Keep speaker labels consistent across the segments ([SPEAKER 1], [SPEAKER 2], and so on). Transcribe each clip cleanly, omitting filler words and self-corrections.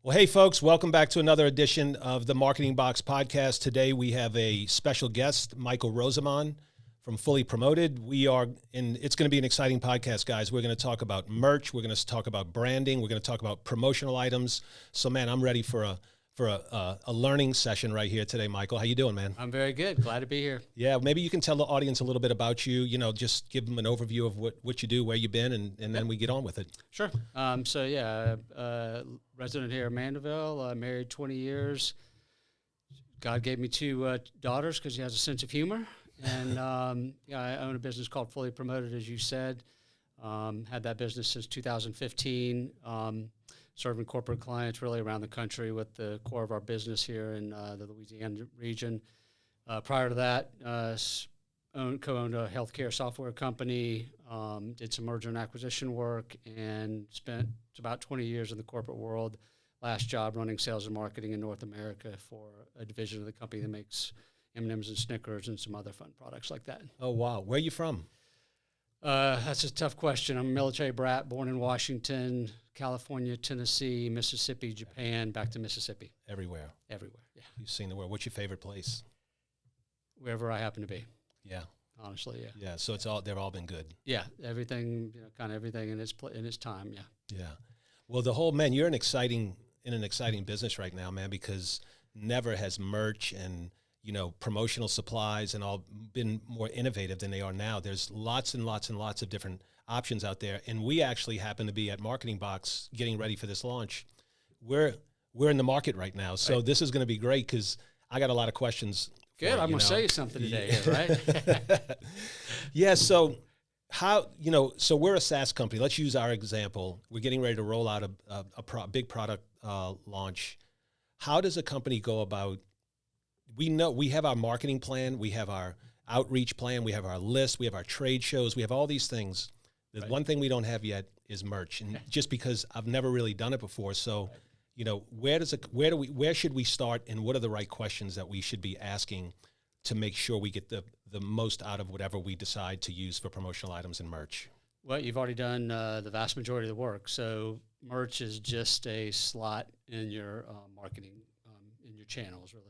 [SPEAKER 1] Well, hey, folks, welcome back to another edition of the Marketing Box podcast. Today, we have a special guest, Michael Rosamond from Fully Promoted. It's going to be an exciting podcast, guys. We're going to talk about merch. We're going to talk about branding. We're going to talk about promotional items. So, man, I'm ready for a learning session right here today, Michael. How you doing, man?
[SPEAKER 2] I'm very good. Glad to be here.
[SPEAKER 1] Yeah, maybe you can tell the audience a little bit about you, just give them an overview of what you do, where you've been, and then we get on with it.
[SPEAKER 2] Sure. Resident here in Mandeville, married 20 years. God gave me two daughters because he has a sense of humor. And I own a business called Fully Promoted, as you said. Had that business since 2015. Serving corporate clients really around the country with the core of our business here in the Louisiana region. Prior to that, co-owned a healthcare software company, did some merger and acquisition work, and spent about 20 years in the corporate world. Last job running sales and marketing in North America for a division of the company that makes M&Ms and Snickers and some other fun products like that.
[SPEAKER 1] Oh, wow. Where are you from?
[SPEAKER 2] That's a tough question. I'm a military brat, born in Washington, California, Tennessee, Mississippi, Japan, back to Mississippi.
[SPEAKER 1] Everywhere,
[SPEAKER 2] yeah.
[SPEAKER 1] You've seen the world. What's your favorite place?
[SPEAKER 2] Wherever I happen to be.
[SPEAKER 1] Yeah.
[SPEAKER 2] Honestly, yeah.
[SPEAKER 1] Yeah, so they've all been good.
[SPEAKER 2] Yeah, everything, kind of everything in its time, yeah.
[SPEAKER 1] Yeah. Well, you're in an exciting business right now, man, because never has merch and promotional supplies and all been more innovative than they are now. There's lots and lots and lots of different options out there. And we actually happen to be at MarketingBox getting ready for this launch. We're in the market right now. So This is going to be great because I got a lot of questions.
[SPEAKER 2] Good. I'm going to say something today, right?
[SPEAKER 1] Yeah. So so we're a SaaS company. Let's use our example. We're getting ready to roll out a big product launch. How does a company go about? We know we have our marketing plan, we have our outreach plan, we have our list, we have our trade shows, we have all these things. The one thing we don't have yet is merch, and just because I've never really done it before. So, where should we start, and what are the right questions that we should be asking to make sure we get the most out of whatever we decide to use for promotional items and merch?
[SPEAKER 2] Well, you've already done the vast majority of the work. So merch is just a slot in your marketing, in your channels, really.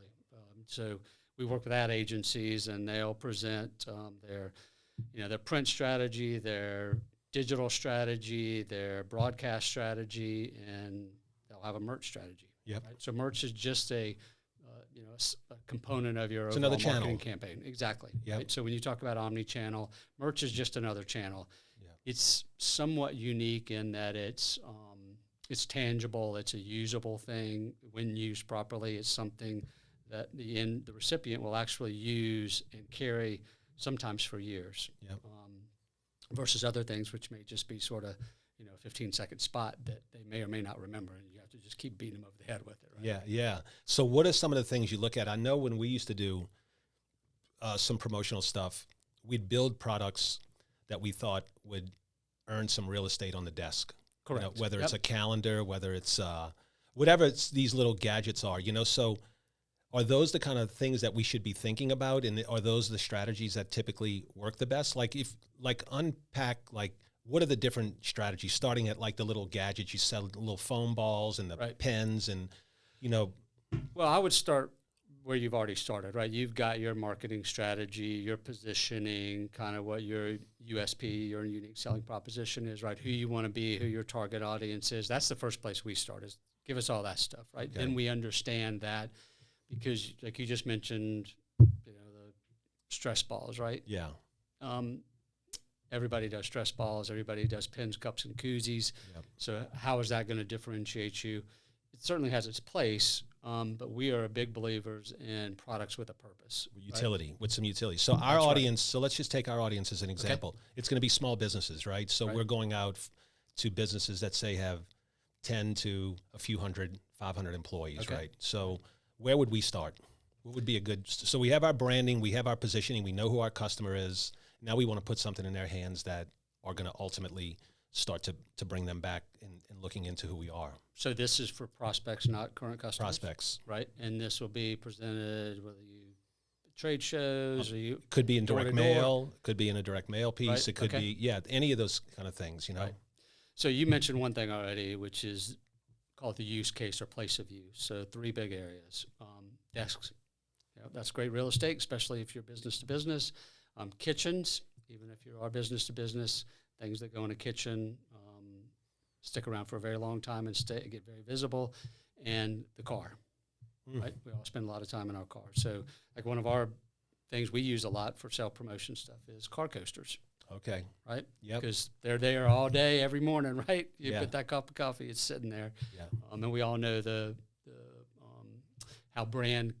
[SPEAKER 2] So we work with ad agencies, and they'll present their print strategy, their digital strategy, their broadcast strategy, and they'll have a merch strategy.
[SPEAKER 1] Yep.
[SPEAKER 2] Right? So merch is just a component of your
[SPEAKER 1] overall
[SPEAKER 2] marketing campaign. Exactly.
[SPEAKER 1] Yep.
[SPEAKER 2] Right? So when you talk about omni-channel, merch is just another channel.
[SPEAKER 1] Yep.
[SPEAKER 2] It's somewhat unique in that it's tangible. It's a usable thing. When used properly, it's something that the recipient will actually use and carry sometimes for years.
[SPEAKER 1] Yep.
[SPEAKER 2] Versus other things which may just be sort of, a 15-second spot that they may or may not remember, and you have to just keep beating them over the head with it, right?
[SPEAKER 1] Yeah. So what are some of the things you look at? I know when we used to do some promotional stuff, we'd build products that we thought would earn some real estate on the desk.
[SPEAKER 2] Correct.
[SPEAKER 1] Whether it's a calendar, whether it's whatever these little gadgets are, so are those the kind of things that we should be thinking about? And are those the strategies that typically work the best? Unpack, what are the different strategies, starting at the little gadgets, you sell the little foam balls and the pens and,
[SPEAKER 2] Well, I would start where you've already started, right? You've got your marketing strategy, your positioning, kind of what your USP, your unique selling proposition is, right? Who you want to be, who your target audience is. That's the first place we start, is give us all that stuff, right?
[SPEAKER 1] Okay.
[SPEAKER 2] Then we understand that, because like you just mentioned, the stress balls, right?
[SPEAKER 1] Yeah.
[SPEAKER 2] Everybody does stress balls. Everybody does pens, cups, and koozies.
[SPEAKER 1] Yep.
[SPEAKER 2] So how is that going to differentiate you? It certainly has its place, but we are big believers in products with a purpose.
[SPEAKER 1] Utility,
[SPEAKER 2] right?
[SPEAKER 1] with some utility. So our audience, so let's just take our audience as an example. Okay. It's going to be small businesses, right? So we're going out to businesses that say have 10 to a few hundred, 500 employees, right? So where would we start? What would be a good, so we have our branding, we have our positioning, we know who our customer is. Now we want to put something in their hands that are going to ultimately start to bring them back and looking into who we are.
[SPEAKER 2] So this is for prospects, not current customers?
[SPEAKER 1] Prospects.
[SPEAKER 2] Right. And this will be presented whether you trade shows or you...
[SPEAKER 1] Could be in direct mail, could be in a direct mail piece.
[SPEAKER 2] Right.
[SPEAKER 1] It could be, any of those kind of things,
[SPEAKER 2] Right. So you mentioned one thing already, which is call it the use case or place of use. So 3 big areas. Desks, that's great real estate, especially if you're business to business. Kitchens, even if you are business to business, things that go in a kitchen stick around for a very long time and get very visible. And the car, right? We all spend a lot of time in our car. So like one of our things we use a lot for self-promotion stuff is car coasters.
[SPEAKER 1] Okay.
[SPEAKER 2] Right?
[SPEAKER 1] Yep.
[SPEAKER 2] Because they're there all day, every morning, right? You
[SPEAKER 1] Yeah.
[SPEAKER 2] put that cup of coffee, it's sitting there.
[SPEAKER 1] Yeah.
[SPEAKER 2] And we all know the how brand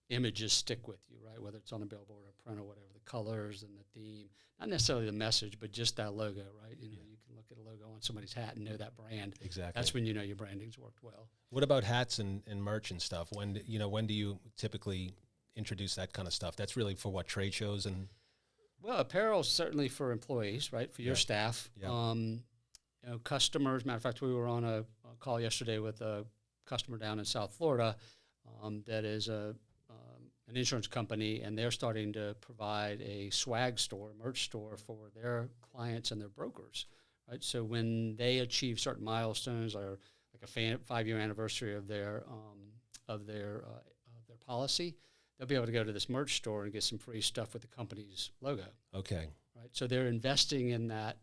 [SPEAKER 2] images stick with you, right? Whether it's on a billboard or print or whatever, the colors and the theme, not necessarily the message, but just that logo, right? You know, you can look at a logo on somebody's hat and know that brand.
[SPEAKER 1] Exactly.
[SPEAKER 2] That's when you know your branding's worked well.
[SPEAKER 1] What about hats and merch and stuff? When do you typically introduce that kind of stuff? That's really for what, trade shows and?
[SPEAKER 2] Well, apparel certainly for employees, right? For your staff.
[SPEAKER 1] Yeah.
[SPEAKER 2] Customers. Matter of fact, we were on a call yesterday with a customer down in South Florida that is an insurance company, and they're starting to provide a swag store, merch store for their clients and their brokers, right? So when they achieve certain milestones, or like a 5-year anniversary of their policy, they'll be able to go to this merch store and get some free stuff with the company's logo.
[SPEAKER 1] Okay.
[SPEAKER 2] Right. So they're investing in that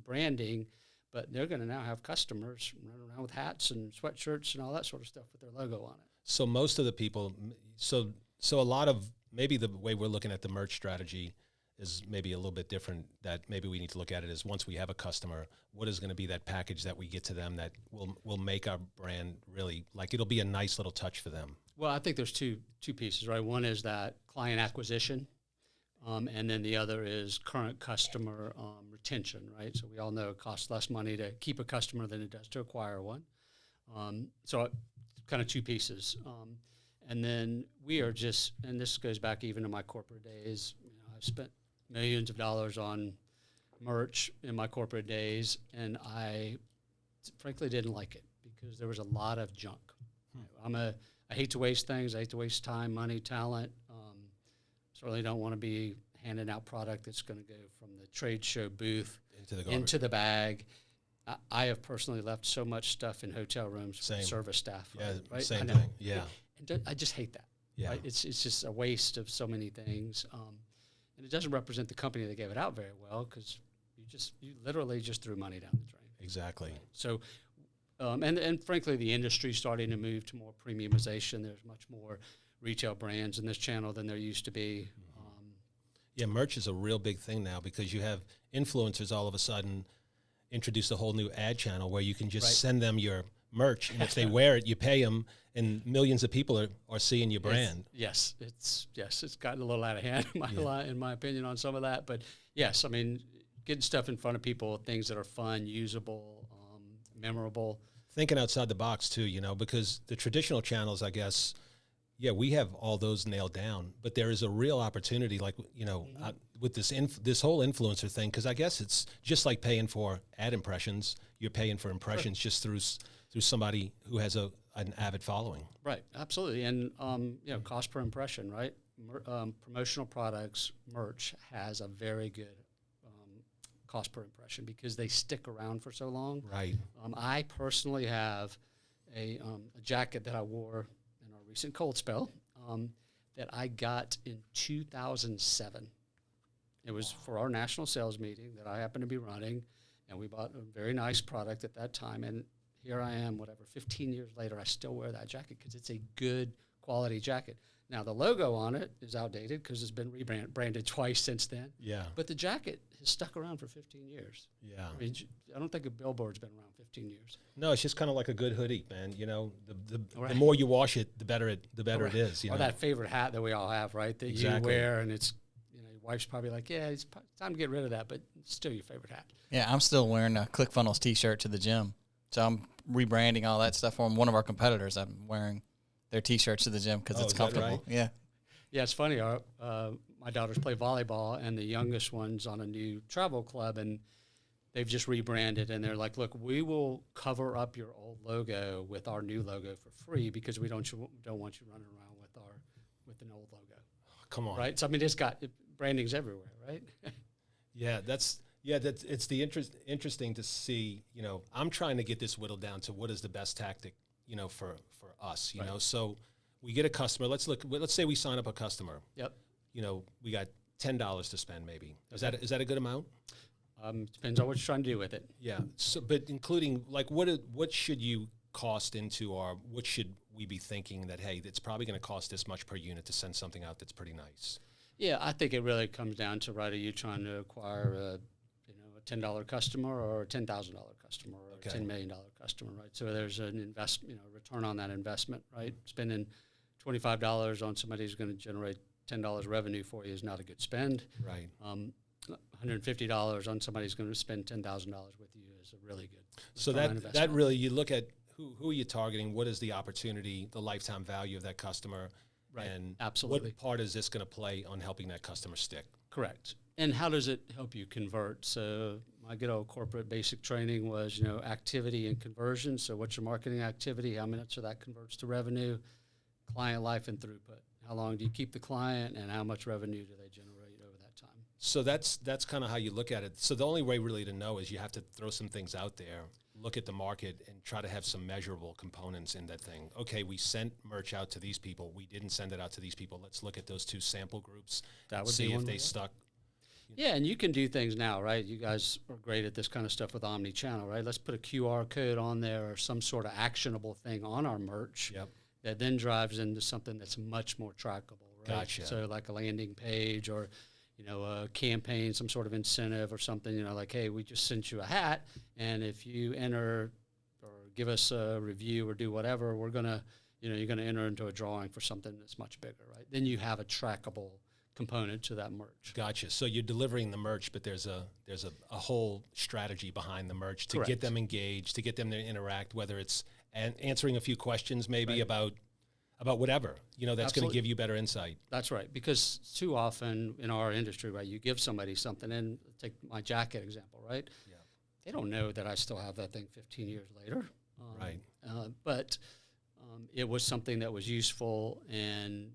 [SPEAKER 2] branding, but they're going to now have customers running around with hats and sweatshirts and all that sort of stuff with their logo on it.
[SPEAKER 1] So most of the people, so a lot of, maybe the way we're looking at the merch strategy is maybe a little bit different, that maybe we need to look at it as, once we have a customer, what is going to be that package that we get to them that will make our brand really, like, it'll be a nice little touch for them.
[SPEAKER 2] Well, I think there's two pieces, right? One is that client acquisition, and then the other is current customer retention, right? So we all know it costs less money to keep a customer than it does to acquire one. So kind of two pieces. And then we are just, and this goes back even to my corporate days, I've spent millions of dollars on merch in my corporate days, and I frankly didn't like it because there was a lot of junk. I hate to waste things. I hate to waste time, money, talent. Certainly don't want to be handing out product that's going to go from the trade show booth into the bag. I have personally left so much stuff in hotel rooms for service staff.
[SPEAKER 1] Yeah,
[SPEAKER 2] right?
[SPEAKER 1] Same thing. Yeah.
[SPEAKER 2] And I just hate that.
[SPEAKER 1] Yeah.
[SPEAKER 2] Right? It's just a waste of so many things. And it doesn't represent the company that gave it out very well, because you literally just threw money down the drain.
[SPEAKER 1] Exactly.
[SPEAKER 2] Right? So, and frankly, the industry's starting to move to more premiumization. There's much more retail brands in this channel than there used to be.
[SPEAKER 1] Yeah, merch is a real big thing now, because you have influencers all of a sudden introduce a whole new ad channel where you can just send them your merch, and if they wear it, you pay them, and millions of people are seeing your brand.
[SPEAKER 2] It's gotten a little out of hand in my opinion on some of that, but yes, I mean, getting stuff in front of people, things that are fun, usable, memorable.
[SPEAKER 1] Thinking outside the box too, because the traditional channels, I guess, we have all those nailed down, but there is a real opportunity, like, with this whole influencer thing, because I guess it's just like paying for ad impressions. You're paying for impressions just through somebody who has an avid following. Right,
[SPEAKER 2] absolutely, and cost per impression, right? Promotional products, merch has a very good cost per impression because they stick around for so long.
[SPEAKER 1] Right.
[SPEAKER 2] I personally have a jacket that I wore in our recent cold spell that I got in 2007. It was for our national sales meeting that I happened to be running, and we bought a very nice product at that time. And here I am, 15 years later, I still wear that jacket because it's a good quality jacket. Now, the logo on it is outdated because it's been rebranded twice since then.
[SPEAKER 1] Yeah.
[SPEAKER 2] But the jacket has stuck around for 15 years.
[SPEAKER 1] Yeah.
[SPEAKER 2] I mean, I don't think a billboard's been around 15 years.
[SPEAKER 1] No, it's just kind of like a good hoodie, man. The more you wash it, the better it is.
[SPEAKER 2] Or that favorite hat that we all have, right? That you wear, and it's, your wife's probably like, yeah, it's time to get rid of that, but it's still your favorite hat.
[SPEAKER 3] Yeah, I'm still wearing a ClickFunnels T-shirt to the gym. So I'm rebranding all that stuff for one of our competitors. I'm wearing their T-shirts to the gym because it's comfortable. Right? Yeah.
[SPEAKER 2] Yeah, it's funny. My daughters play volleyball, and the youngest one's on a new travel club, and they've just rebranded, and they're like, look, we will cover up your old logo with our new logo for free because we don't want you running around with an old logo.
[SPEAKER 1] Oh, come on.
[SPEAKER 2] Right? So, I mean, branding's everywhere, right?
[SPEAKER 1] It's interesting to see, I'm trying to get this whittled down to what is the best tactic for us, you know. So we get a customer. Let's say we sign up a customer.
[SPEAKER 2] Yep.
[SPEAKER 1] We got $10 to spend maybe. Is that a good amount?
[SPEAKER 2] Depends on what you're trying to do with it.
[SPEAKER 1] Yeah. So, but including like what should you cost into, or what should we be thinking that, hey, it's probably going to cost this much per unit to send something out that's pretty nice?
[SPEAKER 2] Yeah, I think it really comes down to, right, are you trying to acquire a $10 customer or a $10,000 customer or a $10 million customer, right? So there's an return on that investment, right? Spending $25 on somebody who's going to generate $10 revenue for you is not a good spend.
[SPEAKER 1] Right.
[SPEAKER 2] $150 on somebody who's going to spend $10,000 with you is a really good.
[SPEAKER 1] So that really, you look at who are you targeting? What is the opportunity, the lifetime value of that customer?
[SPEAKER 2] Right.
[SPEAKER 1] And
[SPEAKER 2] absolutely.
[SPEAKER 1] what part is this going to play on helping that customer stick?
[SPEAKER 2] Correct. And how does it help you convert? So my good old corporate basic training was, activity and conversion. So what's your marketing activity? How much of that converts to revenue? Client life and throughput. How long do you keep the client, and how much revenue do they generate over that time?
[SPEAKER 1] So that's kind of how you look at it. So the only way really to know is you have to throw some things out there, look at the market, and try to have some measurable components in that thing. Okay, we sent merch out to these people. We didn't send it out to these people. Let's look at those two sample groups.
[SPEAKER 2] That would
[SPEAKER 1] see
[SPEAKER 2] be
[SPEAKER 1] if
[SPEAKER 2] one
[SPEAKER 1] they
[SPEAKER 2] way.
[SPEAKER 1] stuck.
[SPEAKER 2] Yeah, and you can do things now, right? You guys are great at this kind of stuff with omni-channel, right? Let's put a QR code on there or some sort of actionable thing on our merch.
[SPEAKER 1] Yep.
[SPEAKER 2] That then drives into something that's much more trackable, right?
[SPEAKER 1] Gotcha.
[SPEAKER 2] So like a landing page or, a campaign, some sort of incentive or something, like, hey, we just sent you a hat, and if you enter or give us a review or do whatever, we're going to, you're going to enter into a drawing for something that's much bigger, right? Then you have a trackable component to that merch.
[SPEAKER 1] Gotcha. So you're delivering the merch, but there's a whole strategy behind the merch to
[SPEAKER 2] Correct.
[SPEAKER 1] get them engaged, to get them to interact, whether it's answering a few questions maybe about whatever, that's going to give you better insight.
[SPEAKER 2] That's right, because too often in our industry, right, you give somebody something, and take my jacket example, right?
[SPEAKER 1] Yeah.
[SPEAKER 2] They don't know that I still have that thing 15 years later.
[SPEAKER 1] Right.
[SPEAKER 2] But it was something that was useful and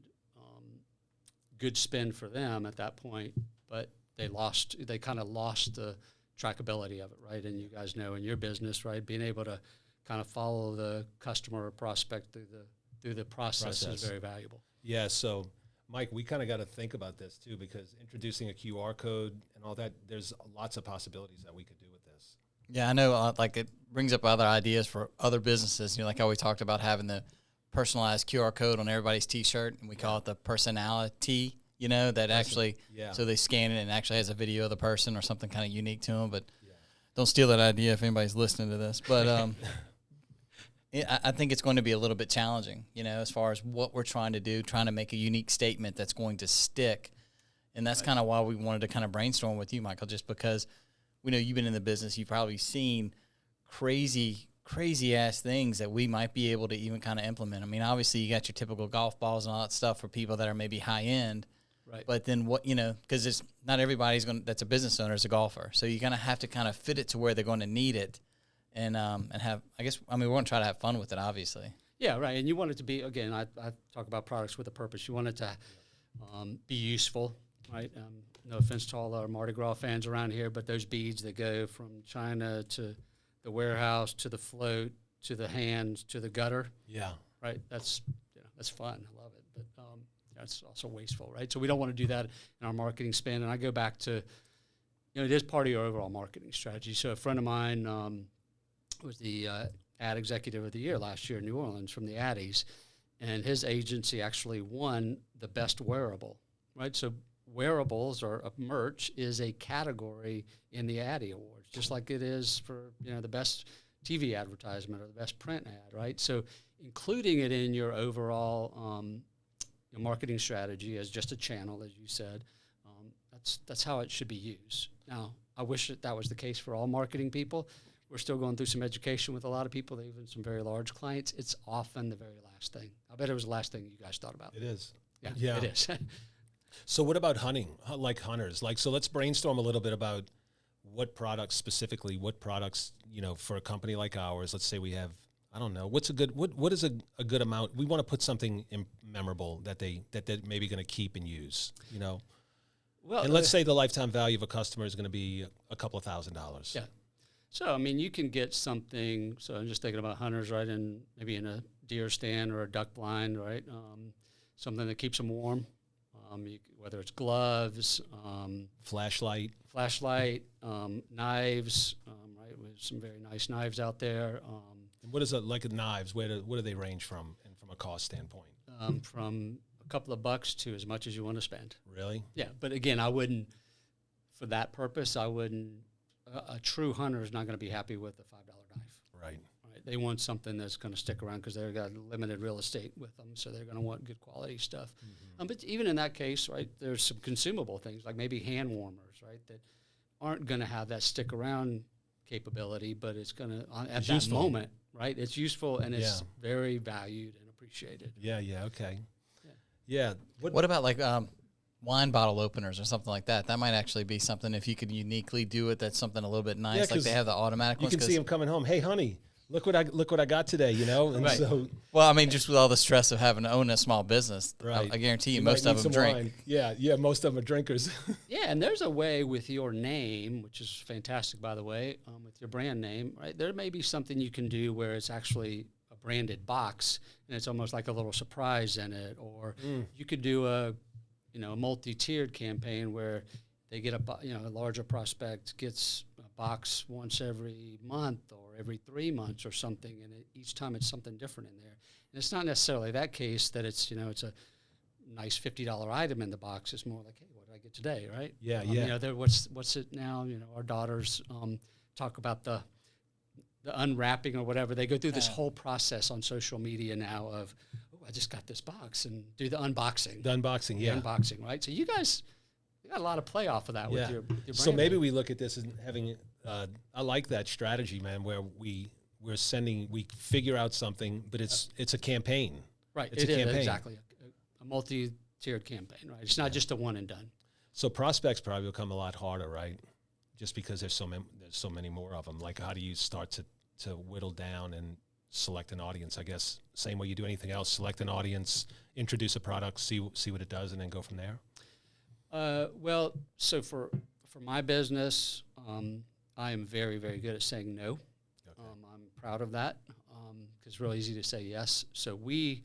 [SPEAKER 2] good spend for them at that point, but they kind of lost the trackability of it, right? And you guys know in your business, right, being able to kind of follow the customer or prospect through the process is very valuable.
[SPEAKER 1] Yeah, so Mike, we kind of got to think about this too, because introducing a QR code and all that, there's lots of possibilities that we could do with this.
[SPEAKER 3] Yeah, I know, it brings up other ideas for other businesses, like how we talked about having the personalized QR code on everybody's T-shirt, and we call it the personality, that actually, so they scan it and it actually has a video of the person or something kind of unique to them, but don't steal that idea if anybody's listening to this. But I think it's going to be a little bit challenging, as far as what we're trying to do, trying to make a unique statement that's going to stick. And that's kind of why we wanted to kind of brainstorm with you, Michael, just because we know you've been in the business. You've probably seen crazy ass things that we might be able to even kind of implement. I mean, obviously you got your typical golf balls and all that stuff for people that are maybe high end.
[SPEAKER 2] Right.
[SPEAKER 3] But then what, because it's not everybody's that's a business owner is a golfer. So you're going to have to kind of fit it to where they're going to need it. And have, we're going to try to have fun with it, obviously.
[SPEAKER 2] Yeah, right. And you want it to be, again, I talk about products with a purpose. You want it to be useful, right? No offense to all our Mardi Gras fans around here, but those beads that go from China to the warehouse to the float to the hands to the gutter.
[SPEAKER 1] Yeah.
[SPEAKER 2] Right. That's fun. I love it. But that's also wasteful, right? So we don't want to do that in our marketing spend. And I go back to, it is part of your overall marketing strategy. So a friend of mine was the ad executive of the year last year in New Orleans from the Addies, and his agency actually won the best wearable, right? So wearables or merch is a category in the Addy Awards, just like it is for the best TV advertisement or the best print ad, right? So including it in your overall marketing strategy as just a channel, as you said, that's how it should be used. Now, I wish that was the case for all marketing people. We're still going through some education with a lot of people, even some very large clients. It's often the very last thing. I bet it was the last thing you guys thought about.
[SPEAKER 1] It is.
[SPEAKER 2] Yeah. It is.
[SPEAKER 1] So what about hunting, like hunters? So let's brainstorm a little bit about what products, for a company like ours. Let's say we have, I don't know, what is a good amount? We want to put something memorable that they're maybe going to keep and use,
[SPEAKER 2] Well,
[SPEAKER 1] and let's say the lifetime value of a customer is going to be a couple of $1,000s.
[SPEAKER 2] Yeah. So, I mean, you can get something. So I'm just thinking about hunters, right? And maybe in a deer stand or a duck blind, right? Something that keeps them warm. Whether it's gloves,
[SPEAKER 1] flashlight,
[SPEAKER 2] knives, right? With some very nice knives out there.
[SPEAKER 1] And what is it like knives? What do they range from, and from a cost standpoint?
[SPEAKER 2] From a couple of bucks to as much as you want to spend.
[SPEAKER 1] Really?
[SPEAKER 2] Yeah, but again, I wouldn't. For that purpose, I wouldn't. A true hunter is not going to be happy with a $5 knife.
[SPEAKER 1] Right.
[SPEAKER 2] They want something that's going to stick around because they've got limited real estate with them, so they're going to want good quality stuff. Mm-hmm. But even in that case, right, there's some consumable things like maybe hand warmers, right, that aren't going to have that stick around capability, but it's going to at that useful. Moment, right? It's useful and it's very valued and appreciated.
[SPEAKER 1] Yeah. Okay. Yeah.
[SPEAKER 3] What about like wine bottle openers or something like that? That might actually be something if you could uniquely do it. That's something a little bit nice. Like they have the automatic ones.
[SPEAKER 1] You can see them coming home. Hey, honey. Look what I got today, you know. And
[SPEAKER 3] right.
[SPEAKER 1] So,
[SPEAKER 3] well, I mean, just with all the stress of having to own a small business,
[SPEAKER 1] right.
[SPEAKER 3] I guarantee you most of them drink.
[SPEAKER 1] Wine. Yeah, most of them are drinkers.
[SPEAKER 2] Yeah, and there's a way with your name, which is fantastic, by the way, with your brand name, right? There may be something you can do where it's actually a branded box, and it's almost like a little surprise in it. Or you could do a multi-tiered campaign where they get a larger prospect gets a box once every month or every 3 months or something, and each time it's something different in there. And it's not necessarily that case that it's it's a nice $50 item in the box. It's more like, hey, what did I get today, right?
[SPEAKER 1] Yeah.
[SPEAKER 2] What's it now? Our daughters talk about the unwrapping or whatever. They go through this whole process on social media now of, I just got this box, and do the unboxing.
[SPEAKER 1] The unboxing,
[SPEAKER 2] right? So you guys. You got a lot of play off of that with your brand.
[SPEAKER 1] So maybe we look at this as having, I like that strategy, man, where we figure out something, but it's a campaign.
[SPEAKER 2] Right. It's a campaign. Exactly. A multi-tiered campaign, right? It's not just a one and done.
[SPEAKER 1] So prospects probably become a lot harder, right? Just because there's so many more of them. Like, how do you start to whittle down and select an audience? I guess same way you do anything else, select an audience, introduce a product, see what it does, and then go from there.
[SPEAKER 2] Well, so for my business, I am very, very good at saying no. Okay. I'm proud of that because it's really easy to say yes. So I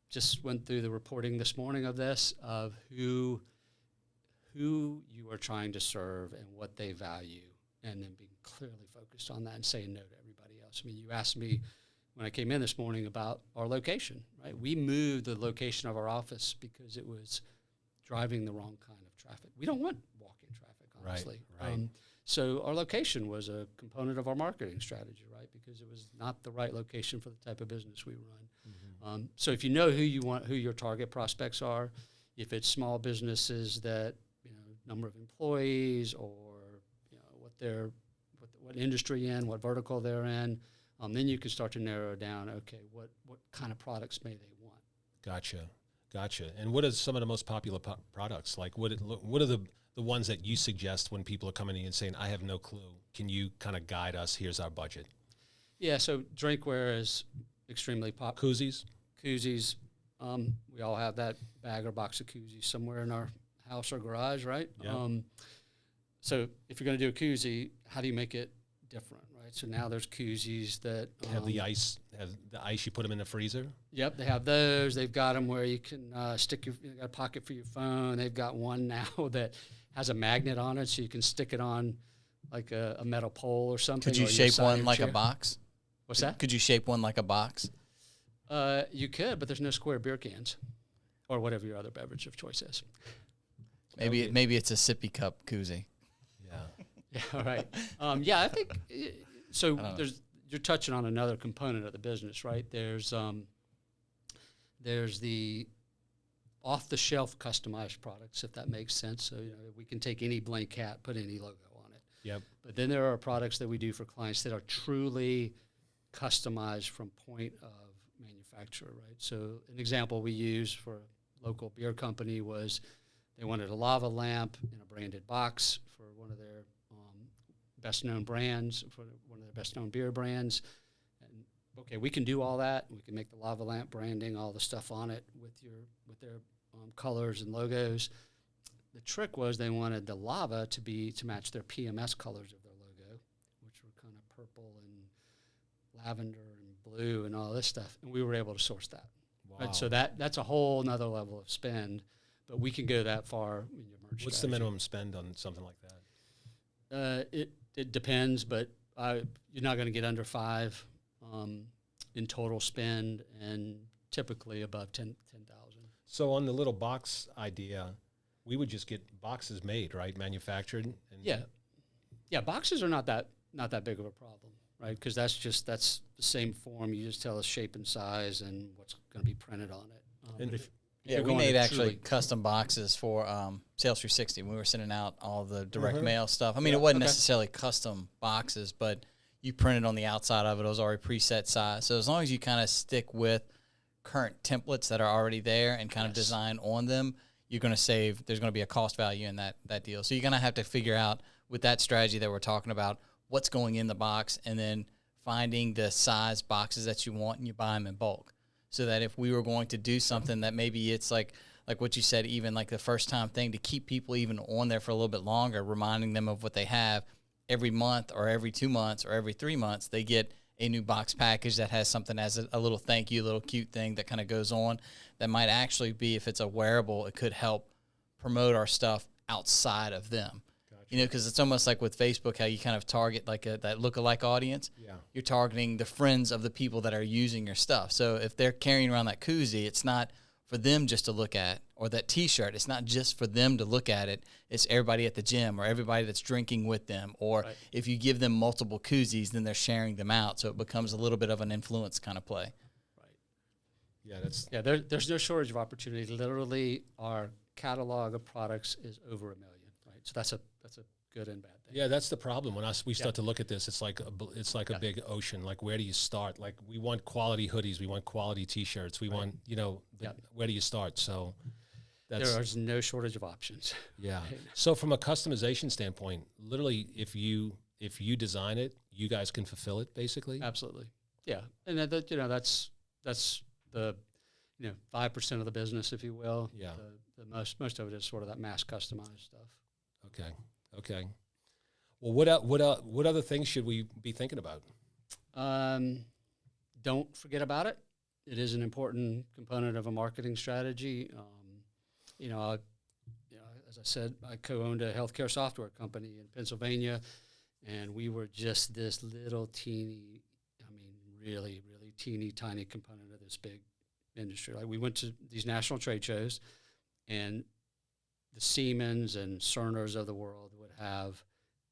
[SPEAKER 2] just went through the reporting this morning of this, of who you are trying to serve and what they value, and then being clearly focused on that and saying no to everybody else. I mean, you asked me when I came in this morning about our location, right? We moved the location of our office because it was driving the wrong kind of traffic. We don't want walk-in traffic, honestly.
[SPEAKER 1] Right.
[SPEAKER 2] So our location was a component of our marketing strategy, right? Because it was not the right location for the type of business we run. Mm-hmm. So if you know who your target prospects are, if it's small businesses that number of employees or what industry in, what vertical they're in, then you can start to narrow down. Okay, what kind of products may they want?
[SPEAKER 1] Gotcha. And what are some of the most popular products? Like, what are the ones that you suggest when people are coming in and saying, I have no clue? Can you kind of guide us? Here's our budget.
[SPEAKER 2] Yeah, so drinkware is extremely popular.
[SPEAKER 1] Koozies?
[SPEAKER 2] We all have that bag or box of koozies somewhere in our house or garage, right?
[SPEAKER 1] Yep.
[SPEAKER 2] So if you're going to do a koozie, how do you make it different, right? So now there's koozies that
[SPEAKER 1] have the ice. You put them in the freezer.
[SPEAKER 2] Yep, they have those. They've got them where you can stick got a pocket for your phone. They've got one now that has a magnet on it, so you can stick it on like a metal pole or something.
[SPEAKER 3] Could you shape one like a box?
[SPEAKER 2] What's that?
[SPEAKER 3] Could you shape one like a box?
[SPEAKER 2] You could, but there's no square beer cans or whatever your other beverage of choice is.
[SPEAKER 3] Maybe it's a sippy cup koozie.
[SPEAKER 2] Yeah. All right. I think so. You're touching on another component of the business, right? There's the off-the-shelf customized products, if that makes sense. So we can take any blank hat, put any logo on it.
[SPEAKER 1] Yep.
[SPEAKER 2] But then there are products that we do for clients that are truly customized from point of manufacturer, right? So an example we used for a local beer company was they wanted a lava lamp in a branded box for one of their best-known brands, for one of their best-known beer brands. And okay, we can do all that. We can make the lava lamp branding, all the stuff on it with their colors and logos. The trick was they wanted the lava to match their PMS colors of their logo, which were purple and lavender and blue and all this stuff, and we were able to source that.
[SPEAKER 1] Wow.
[SPEAKER 2] Right? So that's a whole nother level of spend, but we can go that far in your merch
[SPEAKER 1] What's
[SPEAKER 2] strategy.
[SPEAKER 1] the minimum spend on something like that?
[SPEAKER 2] It depends, but you're not going to get under 5 in total spend, and typically above 10,000.
[SPEAKER 1] So on the little box idea, we would just get boxes made, right, manufactured. And
[SPEAKER 2] Yeah. Boxes are not that big of a problem, right? Because that's the same form. You just tell us shape and size and what's going to be printed on it.
[SPEAKER 1] And
[SPEAKER 3] we made actually custom boxes for Sales 360. We were sending out all the direct mail stuff. I mean, it wasn't necessarily custom boxes, but you printed on the outside of it. It was already preset size. So as long as you kind of stick with current templates that are already there and kind of design on them, you're going to save. There's going to be a cost value in that deal. So you're going to have to figure out with that strategy that we're talking about what's going in the box, and then finding the size boxes that you want, and you buy them in bulk. So that if we were going to do something that maybe it's like what you said, even like the first time thing, to keep people even on there for a little bit longer, reminding them of what they have every month or every 2 months or every 3 months, they get a new box package that has something as a little thank you, little cute thing that kind of goes on that might actually be, if it's a wearable, it could help promote our stuff outside of them. Gotcha. You know, because it's almost like with Facebook, how you kind of target like that lookalike audience. Yeah. You're targeting the friends of the people that are using your stuff. So if they're carrying around that koozie, it's not for them just to look at, or that T-shirt, it's not just for them to look at it. It's everybody at the gym or everybody that's drinking with them. Or if you give them multiple koozies, then they're sharing them out. So it becomes a little bit of an influence kind of play.
[SPEAKER 2] Yeah, there's no shortage of opportunity. Literally, our catalog of products is over 1 million, right? So that's a good and bad thing.
[SPEAKER 1] Yeah, that's the problem. When we start to look at this, it's like a big ocean. Like, where do you start? Like, we want quality hoodies, we want quality T-shirts, we want, where do you start? So
[SPEAKER 2] there's no shortage of options.
[SPEAKER 1] Yeah. So from a customization standpoint, literally, if you design it, you guys can fulfill it, basically.
[SPEAKER 2] Absolutely. Yeah, and that's the 5% of the business, if you will.
[SPEAKER 1] Yeah.
[SPEAKER 2] The most of it is sort of that mass customized stuff.
[SPEAKER 1] Okay. Well, what other things should we be thinking about?
[SPEAKER 2] Don't forget about it. It is an important component of a marketing strategy. As I said, I co-owned a healthcare software company in Pennsylvania, and we were just this little teeny, really, really teeny tiny component of this big industry. Like, we went to these national trade shows, and the Siemens and Cerners of the world would have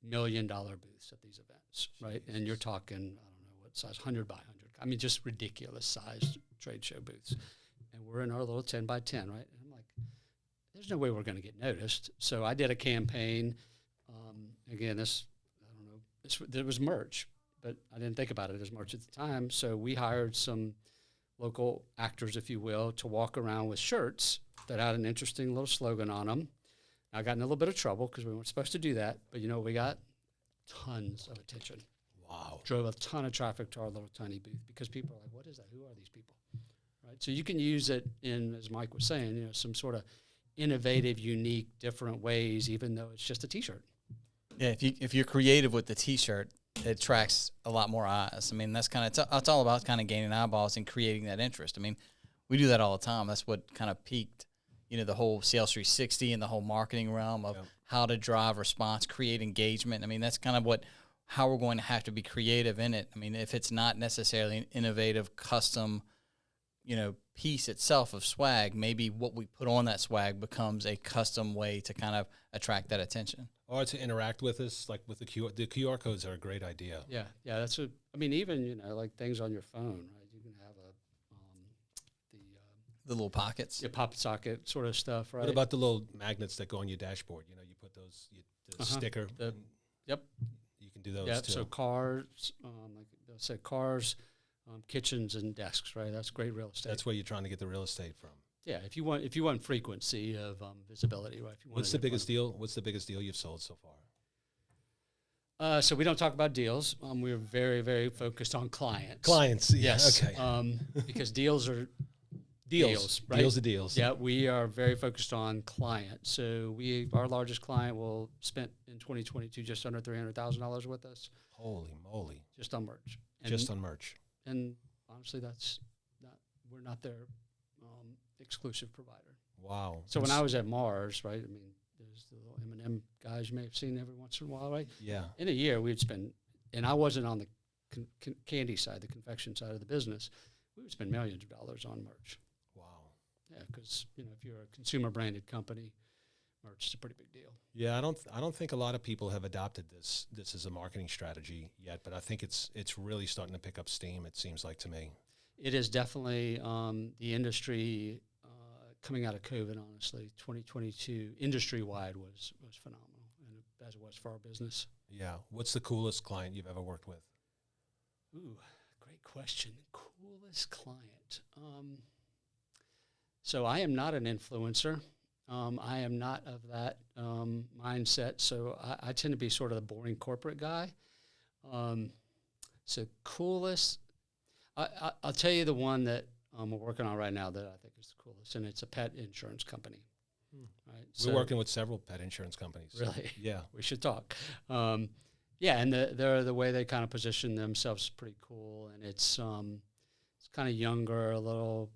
[SPEAKER 2] $1 million booths at these events, right? And you're talking, I don't know what size, 100 by 100. Just ridiculous sized trade show booths. And we're in our little 10 by 10, right? And I'm like, there's no way we're going to get noticed. So I did a campaign. Again, there was merch, but I didn't think about it as merch at the time. So we hired some local actors, if you will, to walk around with shirts that had an interesting little slogan on them. I got in a little bit of trouble because we weren't supposed to do that, but we got tons of attention.
[SPEAKER 1] Wow.
[SPEAKER 2] Drove a ton of traffic to our little tiny booth because people are like, what is that? Who are these people? Right? So you can use it in, as Mike was saying, some sort of innovative, unique, different ways, even though it's just a T-shirt.
[SPEAKER 3] Yeah, if you're creative with the T-shirt, it attracts a lot more eyes. That's it's all about kind of gaining eyeballs and creating that interest. We do that all the time. That's what kind of piqued, the whole Sales 360 and the whole marketing realm of how to drive response, create engagement. That's kind of how we're going to have to be creative in it. If it's not necessarily an innovative, custom, piece itself of swag, maybe what we put on that swag becomes a custom way to kind of attract that attention.
[SPEAKER 1] Or to interact with us, like with the QR codes are a great idea.
[SPEAKER 2] Yeah, that's even like things on your phone, right? You can have
[SPEAKER 3] the little pockets,
[SPEAKER 2] pop socket sort of stuff, right?
[SPEAKER 1] What about the little magnets that go on your dashboard? You put those the sticker.
[SPEAKER 2] Yep,
[SPEAKER 1] you can do those too.
[SPEAKER 2] So cars, like I said, cars, kitchens and desks, right? That's great real estate.
[SPEAKER 1] That's where you're trying to get the real estate from.
[SPEAKER 2] Yeah, if you want frequency of visibility, right?
[SPEAKER 1] What's the biggest deal? What's the biggest deal you've sold so far?
[SPEAKER 2] So we don't talk about deals. We're very, very focused on clients.
[SPEAKER 1] Clients,
[SPEAKER 2] yes.
[SPEAKER 1] Okay.
[SPEAKER 2] Because deals are
[SPEAKER 1] Deals,
[SPEAKER 2] right?
[SPEAKER 1] Deals to deals.
[SPEAKER 2] Yeah, we are very focused on client. So our largest client will spent in 2022 just under $300,000 with us.
[SPEAKER 1] Holy moly!
[SPEAKER 2] Just on merch.
[SPEAKER 1] Just on merch.
[SPEAKER 2] And honestly, we're not their exclusive provider.
[SPEAKER 1] Wow.
[SPEAKER 2] So when I was at Mars, right? I mean, there's the little M&M guys you may have seen every once in a while, right?
[SPEAKER 1] Yeah.
[SPEAKER 2] In a year, we'd spend, and I wasn't on the candy side, the confection side of the business. We would spend millions of dollars on merch.
[SPEAKER 1] Wow.
[SPEAKER 2] Yeah, because if you're a consumer branded company, merch is a pretty big deal.
[SPEAKER 1] Yeah, I don't think a lot of people have adopted this as a marketing strategy yet, but I think it's really starting to pick up steam. It seems like to me.
[SPEAKER 2] It is definitely the industry coming out of COVID. Honestly, 2022 industry wide was phenomenal, and as it was for our business.
[SPEAKER 1] Yeah. What's the coolest client you've ever worked with?
[SPEAKER 2] Ooh, great question. Coolest client. So I am not an influencer. I am not of that mindset. So I tend to be sort of the boring corporate guy. So coolest, I'll tell you the one that we're working on right now that I think is the coolest, and it's a pet insurance company. Right?
[SPEAKER 1] We're working with several pet insurance companies.
[SPEAKER 2] Really?
[SPEAKER 1] Yeah.
[SPEAKER 2] We should talk. Yeah, and the way they kind of position themselves is pretty cool, and it's kind of younger, a little,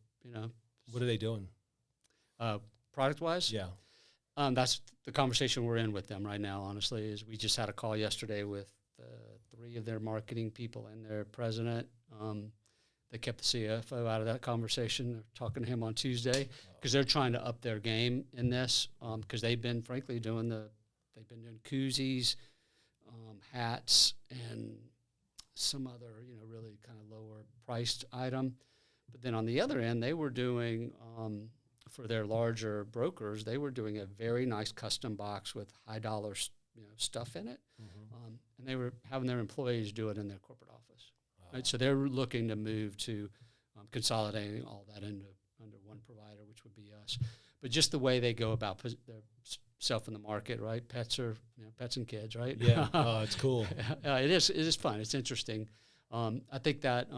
[SPEAKER 1] What are they doing?
[SPEAKER 2] Product-wise?
[SPEAKER 1] Yeah.
[SPEAKER 2] That's the conversation we're in with them right now, honestly, is we just had a call yesterday with 3 of their marketing people and their president. They kept the CFO out of that conversation. They're talking to him on Tuesday because they're trying to up their game in this because they've been, frankly, doing koozies, hats, and some other, really kind of lower priced item. But then on the other end, they were doing, for their larger brokers, they were doing a very nice custom box with high dollar, stuff in it. Mm-hmm. And they were having their employees do it in their corporate office. Wow. Right? So they're looking to move to consolidating all that under one provider, which would be us. But just the way they go about their self in the market, right? Pets are, pets and kids, right?
[SPEAKER 1] Yeah. Oh, it's cool.
[SPEAKER 2] It is fun. It's interesting. I think that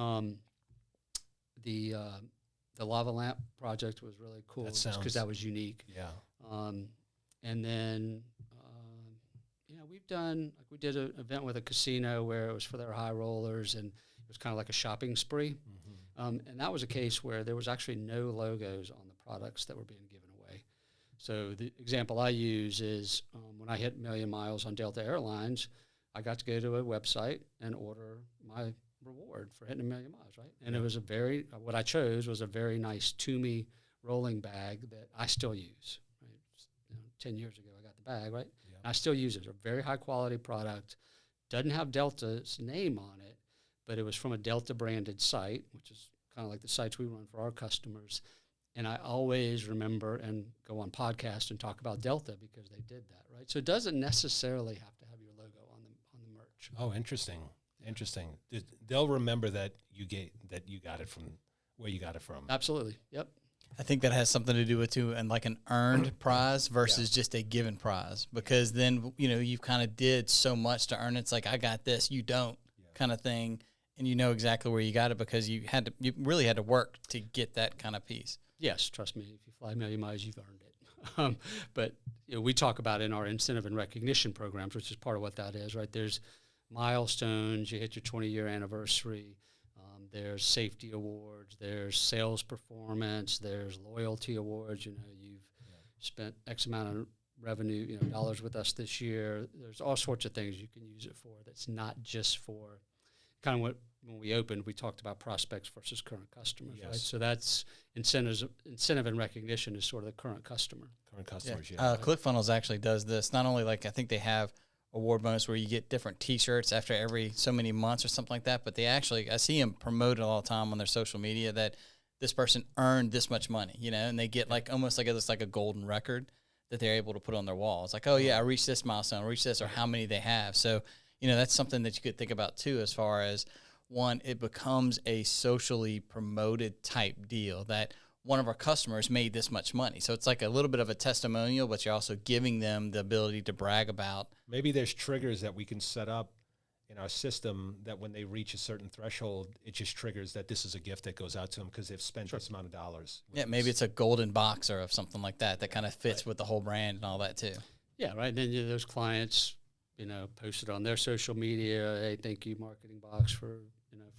[SPEAKER 2] the lava lamp project was really cool because that was unique.
[SPEAKER 1] Yeah.
[SPEAKER 2] And then, we've done, we did an event with a casino where it was for their high rollers, and it was kind of like a shopping spree. Mm-hmm. And that was a case where there was actually no logos on the products that were being given away. So the example I use is when I hit 1 million miles on Delta Airlines, I got to go to a website and order my reward for hitting 1 million miles, right? And it was what I chose was a very nice Toomey rolling bag that I still use, right? 10 years ago, I got the bag, right? Yeah. And I still use it. It's a very high quality product. Doesn't have Delta's name on it, but it was from a Delta branded site, which is kind of like the sites we run for our customers. And I always remember and go on podcasts and talk about Delta because they did that, right? So it doesn't necessarily have to have your logo on the merch.
[SPEAKER 1] Oh, interesting. Interesting. They'll remember that you got it from where you got it from.
[SPEAKER 2] Absolutely. Yep.
[SPEAKER 3] I think that has something to do with too, and like an earned prize versus just a given prize, because then you've kind of did so much to earn it. It's like, I got this, you don't, kind of thing, and you know exactly where you got it because you really had to work to get that kind of piece.
[SPEAKER 2] Yes, trust me. If you fly 1 million miles, you've earned it. But we talk about in our incentive and recognition programs, which is part of what that is, right? There's milestones. You hit your 20-year anniversary. There's safety awards. There's sales performance. There's loyalty awards. You've spent X amount of revenue, dollars with us this year. There's all sorts of things you can use it for. That's not just for kind of when we opened, we talked about prospects versus current customers, right? So that's incentive and recognition is sort of the current customer.
[SPEAKER 1] Current customers,
[SPEAKER 3] ClickFunnels actually does this. Not only I think they have award bonus where you get different T-shirts after every so many months or something like that, but they actually, I see them promoted all the time on their social media that this person earned this much money, and they get almost like it's like a golden record that they're able to put on their wall. It's like, oh yeah, I reached this milestone, I reached this, or how many they have. So, that's something that you could think about too, as far as one, it becomes a socially promoted type deal that one of our customers made this much money. So it's like a little bit of a testimonial, but you're also giving them the ability to brag about.
[SPEAKER 1] Maybe there's triggers that we can set up in our system that when they reach a certain threshold, it just triggers that this is a gift that goes out to them because they've spent this amount of dollars.
[SPEAKER 3] Yeah, maybe it's a golden box or something like that kind of fits with the whole brand and all that too.
[SPEAKER 2] Yeah, right. And then those clients, posted on their social media, hey, thank you, MarketingBox, for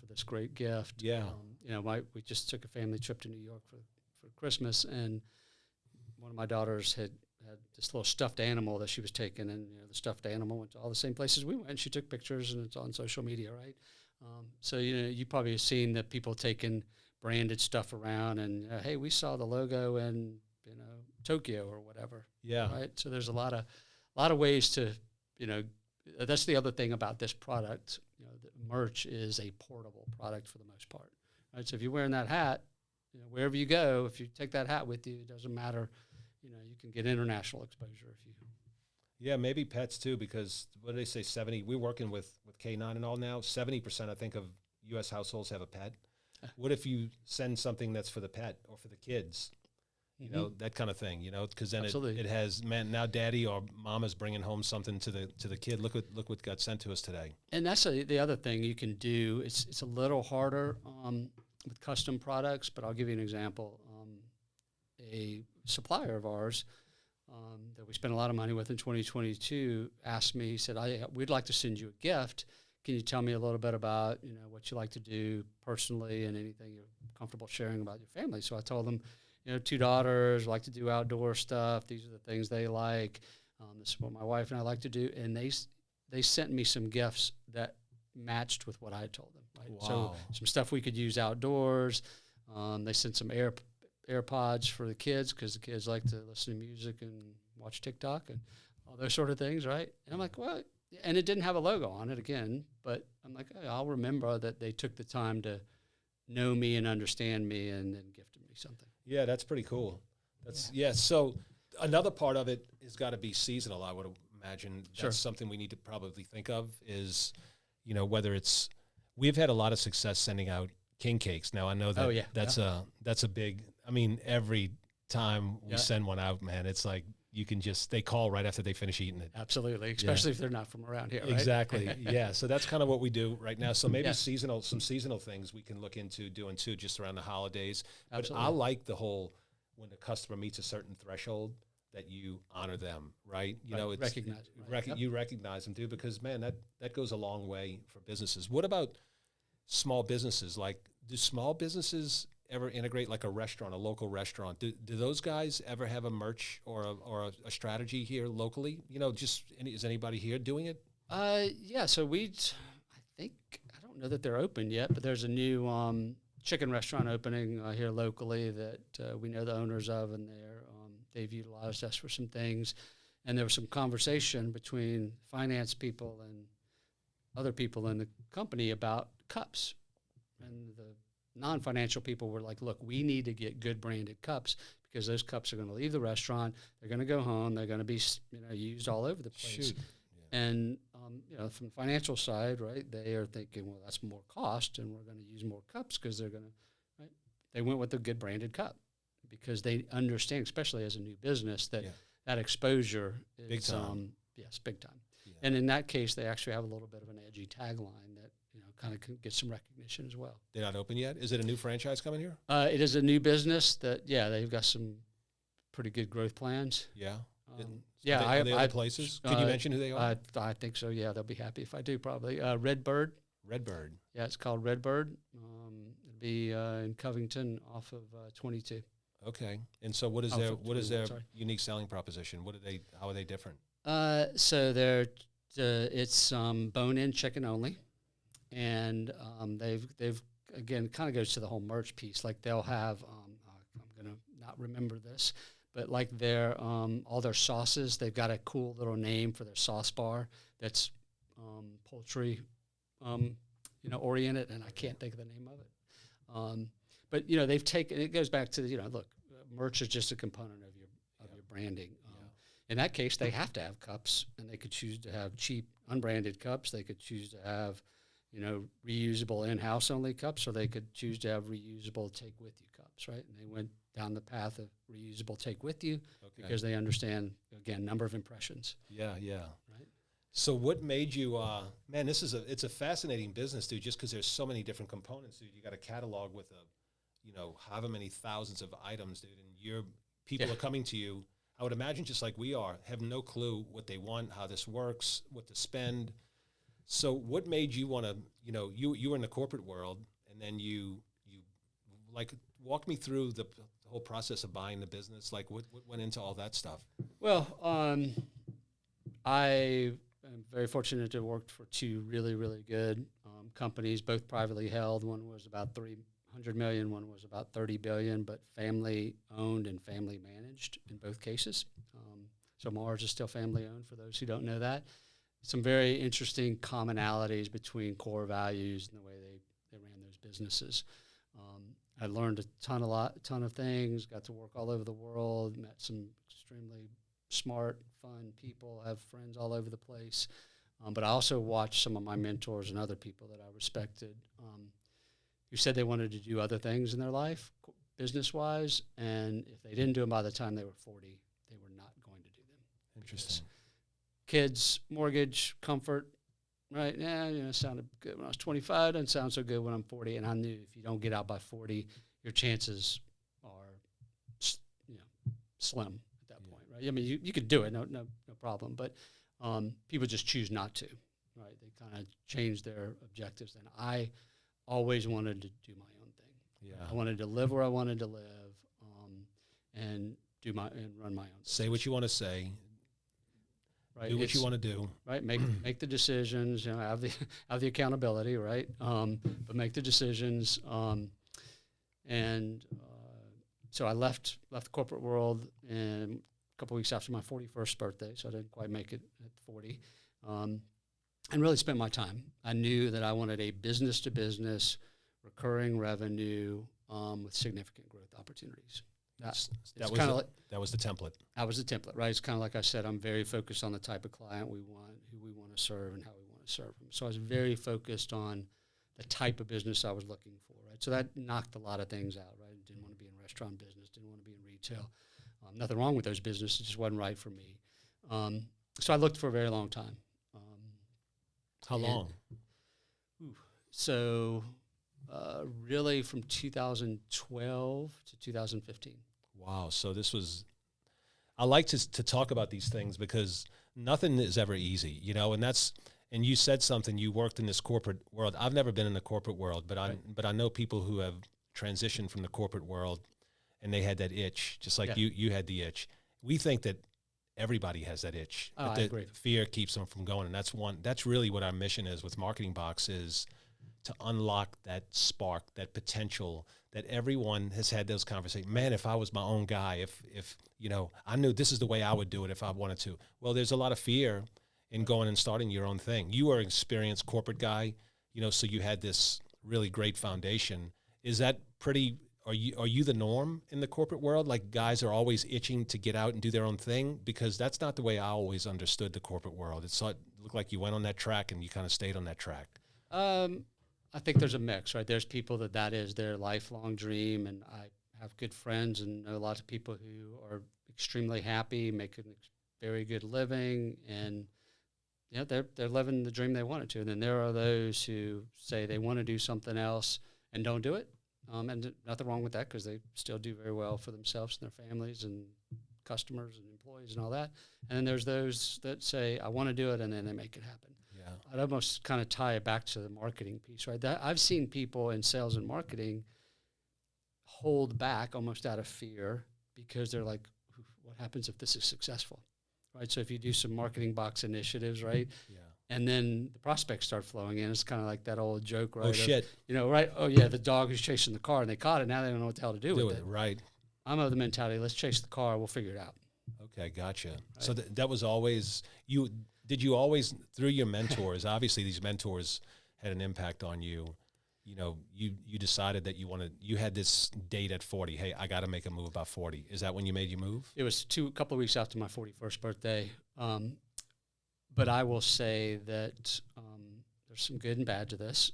[SPEAKER 2] this great gift.
[SPEAKER 1] Yeah.
[SPEAKER 2] We just took a family trip to New York for Christmas, and one of my daughters had this little stuffed animal that she was taking, and the stuffed animal went to all the same places we went, and she took pictures, and it's on social media, right? So you probably have seen that people taking branded stuff around, and hey, we saw the logo in Tokyo or whatever.
[SPEAKER 1] Yeah.
[SPEAKER 2] Right. So there's a lot of ways to that's the other thing about this product. The merch is a portable product for the most part. Right. So if you're wearing that hat, wherever you go, if you take that hat with you, it doesn't matter. You can get international exposure if you.
[SPEAKER 1] Yeah, maybe pets too, because what do they say? 70. We're working with K9 and all now. 70%, I think, of U.S. households have a pet. What if you send something that's for the pet or for the kids? That kind of thing. Because then it has now daddy or mama's bringing home something to the kid. Look what got sent to us today.
[SPEAKER 2] And that's the other thing you can do. It's a little harder with custom products, but I'll give you an example. A supplier of ours that we spent a lot of money with in 2022 asked me, he said, we'd like to send you a gift. Can you tell me a little bit about, what you like to do personally and anything you're comfortable sharing about your family? So I told them, 2 daughters like to do outdoor stuff. These are the things they like. This is what my wife and I like to do. And they sent me some gifts that matched with what I had told them. Right?
[SPEAKER 1] Wow.
[SPEAKER 2] So some stuff we could use outdoors. They sent some AirPods for the kids because the kids like to listen to music and watch TikTok and all those sort of things, right? And I'm like, well, and it didn't have a logo on it again, but I'm like, hey, I'll remember that they took the time to know me and understand me and then gifted me something.
[SPEAKER 1] Yeah, that's pretty cool. So another part of it has got to be seasonal, I would imagine. That's something we need to probably think of is, whether it's, we've had a lot of success sending out king cakes. Now I know that that's a big, every time we send one out, man, it's like they call right after they finish eating it.
[SPEAKER 2] Absolutely. Especially if they're not from around here, right?
[SPEAKER 1] Exactly. Yeah. So that's kind of what we do right now. So maybe some seasonal things we can look into doing too, just around the holidays.
[SPEAKER 2] Absolutely.
[SPEAKER 1] But I like the whole, when the customer meets a certain threshold, that you honor them, right? It's
[SPEAKER 2] recognize them,
[SPEAKER 1] you recognize them too, because man, that goes a long way for businesses. What about small businesses? Like, do small businesses ever integrate like a local restaurant? Do those guys ever have a merch or a strategy here locally? Is anybody here doing it?
[SPEAKER 2] Yeah. So I don't know that they're open yet, but there's a new chicken restaurant opening here locally that we know the owners of, and they've utilized us for some things. And there was some conversation between finance people and other people in the company about cups, and the non-financial people were like, look, we need to get good branded cups because those cups are going to leave the restaurant. They're going to go home. They're going to be used all over the place.
[SPEAKER 1] Shoot. Yeah.
[SPEAKER 2] And, from the financial side, right, they are thinking, well, that's more cost and we're going to use more cups because they're going to, right? They went with a good branded cup because they understand, especially as a new business, that exposure is
[SPEAKER 1] big time.
[SPEAKER 2] Yes, big time.
[SPEAKER 1] Yeah.
[SPEAKER 2] And in that case, they actually have a little bit of an edgy tagline that kind of can get some recognition as well.
[SPEAKER 1] They're not open yet? Is it a new franchise coming here?
[SPEAKER 2] It is a new business that, they've got some pretty good growth plans.
[SPEAKER 1] Yeah.
[SPEAKER 2] Are
[SPEAKER 1] they other places? Can you mention who they are?
[SPEAKER 2] I think so. Yeah, they'll be happy if I do. Probably Redbird.
[SPEAKER 1] Redbird.
[SPEAKER 2] Yeah, it's called Redbird. It'll be in Covington off of 22.
[SPEAKER 1] Okay. And so what is their unique selling proposition? How are they different?
[SPEAKER 2] So it's bone-in chicken only, and they've again kind of goes to the whole merch piece. Like they'll have I'm gonna not remember this, but like their all their sauces, they've got a cool little name for their sauce bar that's poultry oriented, and I can't think of the name of it. But they've taken it goes back to look, merch is just a component of your branding. In that case, they have to have cups, and they could choose to have cheap unbranded cups. They could choose to have reusable in-house only cups, or they could choose to have reusable take-with-you cups, right? And they went down the path of reusable take-with-you because they understand, again, number of impressions.
[SPEAKER 1] Yeah.
[SPEAKER 2] Right?
[SPEAKER 1] So what made you, man, it's a fascinating business, dude, just because there's so many different components, dude. You got a catalog with however many thousands of items, dude, and people are coming to you. I would imagine just like we are, have no clue what they want, how this works, what to spend. So what made you want to, you were in the corporate world, and then you like walk me through the whole process of buying the business. Like what went into all that stuff?
[SPEAKER 2] Well, I am very fortunate to have worked for two really, really good companies, both privately held. One was about $300 million, one was about $30 billion, but family owned and family managed in both cases. So Mars is still family owned, for those who don't know that. Some very interesting commonalities between core values and the way they ran those businesses. I learned a ton of things, got to work all over the world, met some extremely smart, fun people, have friends all over the place. But I also watched some of my mentors and other people that I respected who said they wanted to do other things in their life, business-wise, and if they didn't do them by the time they were 40, they were not going to do them.
[SPEAKER 1] Interesting.
[SPEAKER 2] Kids, mortgage, comfort, right? Yeah, sounded good when I was 25, doesn't sound so good when I'm 40, and I knew if you don't get out by 40, your chances are, slim at that point, right? I mean, you could do it, no problem, but people just choose not to, right? They kind of change their objectives, and I always wanted to do my own thing.
[SPEAKER 1] Yeah,
[SPEAKER 2] I wanted to live where I wanted to live, and run my own.
[SPEAKER 1] Say what you want to say.
[SPEAKER 2] Right.
[SPEAKER 1] Do what you want to do.
[SPEAKER 2] Right. Make the decisions. Have the accountability. Right. But make the decisions. So I left the corporate world in a couple weeks after my 41st birthday. So I didn't quite make it at 40. And really spent my time. I knew that I wanted a business to business, recurring revenue with significant growth opportunities.
[SPEAKER 1] That was the template.
[SPEAKER 2] That was the template, right? It's kind of like I said, I'm very focused on the type of client we want, who we want to serve, and how we want to serve them. So I was very focused on the type of business I was looking for, right? So that knocked a lot of things out, right? Didn't want to be in restaurant business, didn't want to be in retail. Nothing wrong with those businesses, it just wasn't right for me. So I looked for a very long time.
[SPEAKER 1] How long?
[SPEAKER 2] So really from 2012 to 2015.
[SPEAKER 1] Wow. So this was, I like to talk about these things because nothing is ever easy, and you said something, you worked in this corporate world. I've never been in the corporate world, but I know people who have transitioned from the corporate world and they had that itch, just like you had the itch. We think that everybody has that itch.
[SPEAKER 2] Oh,
[SPEAKER 1] but
[SPEAKER 2] I agree.
[SPEAKER 1] Fear keeps them from going. And that's really what our mission is with MarketingBox, is to unlock that spark, that potential that everyone has had those conversations. Man, if I was my own guy, if I knew this is the way I would do it if I wanted to. Well, there's a lot of fear in going and starting your own thing. You are an experienced corporate guy, so you had this really great foundation. Is that pretty, are you the norm in the corporate world? Like guys are always itching to get out and do their own thing? Because that's not the way I always understood the corporate world. It looked like you went on that track and you kind of stayed on that track.
[SPEAKER 2] I think there's a mix, right? There's people that is their lifelong dream, and I have good friends and know lots of people who are extremely happy, making very good living, and they're living the dream they wanted to. And then there are those who say they want to do something else and don't do it, and nothing wrong with that because they still do very well for themselves and their families and customers and employees and all that. And then there's those that say, I want to do it, and then they make it happen. I'd almost kind of tie it back to the marketing piece, right? I've seen people in sales and marketing hold back almost out of fear because they're like, what happens if this is successful, right? So if you do some MarketingBox initiatives, right? Yeah. And then the prospects start flowing in. It's kind of like that old joke, right?
[SPEAKER 1] Oh, shit.
[SPEAKER 2] Right? Oh, yeah, the dog who's chasing the car, and they caught it. Now they don't know what the hell to do with it.
[SPEAKER 1] Right.
[SPEAKER 2] I'm of the mentality, let's chase the car. We'll figure it out.
[SPEAKER 1] Okay, gotcha. Right. So that was always you. Did you always, through your mentors, obviously these mentors had an impact on you. You decided that you had this date at 40. Hey, I got to make a move by 40. Is that when you made your move? It
[SPEAKER 2] was a couple of weeks after my 41st birthday. But I will say that there's some good and bad to this.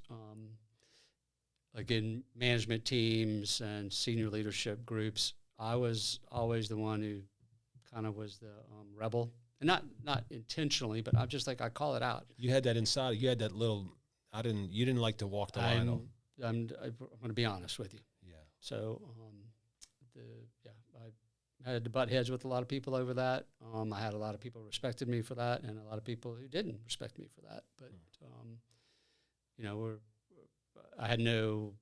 [SPEAKER 2] Like in management teams and senior leadership groups, I was always the one who kind of was the rebel and not intentionally, but I'm just like, I call it out.
[SPEAKER 1] You had that inside. You had that little. You didn't like to walk the line.
[SPEAKER 2] I'm going to be honest with you.
[SPEAKER 1] Yeah.
[SPEAKER 2] So, I had to butt heads with a lot of people over that. I had a lot of people who respected me for that, and a lot of people who didn't respect me for that. But, I had no,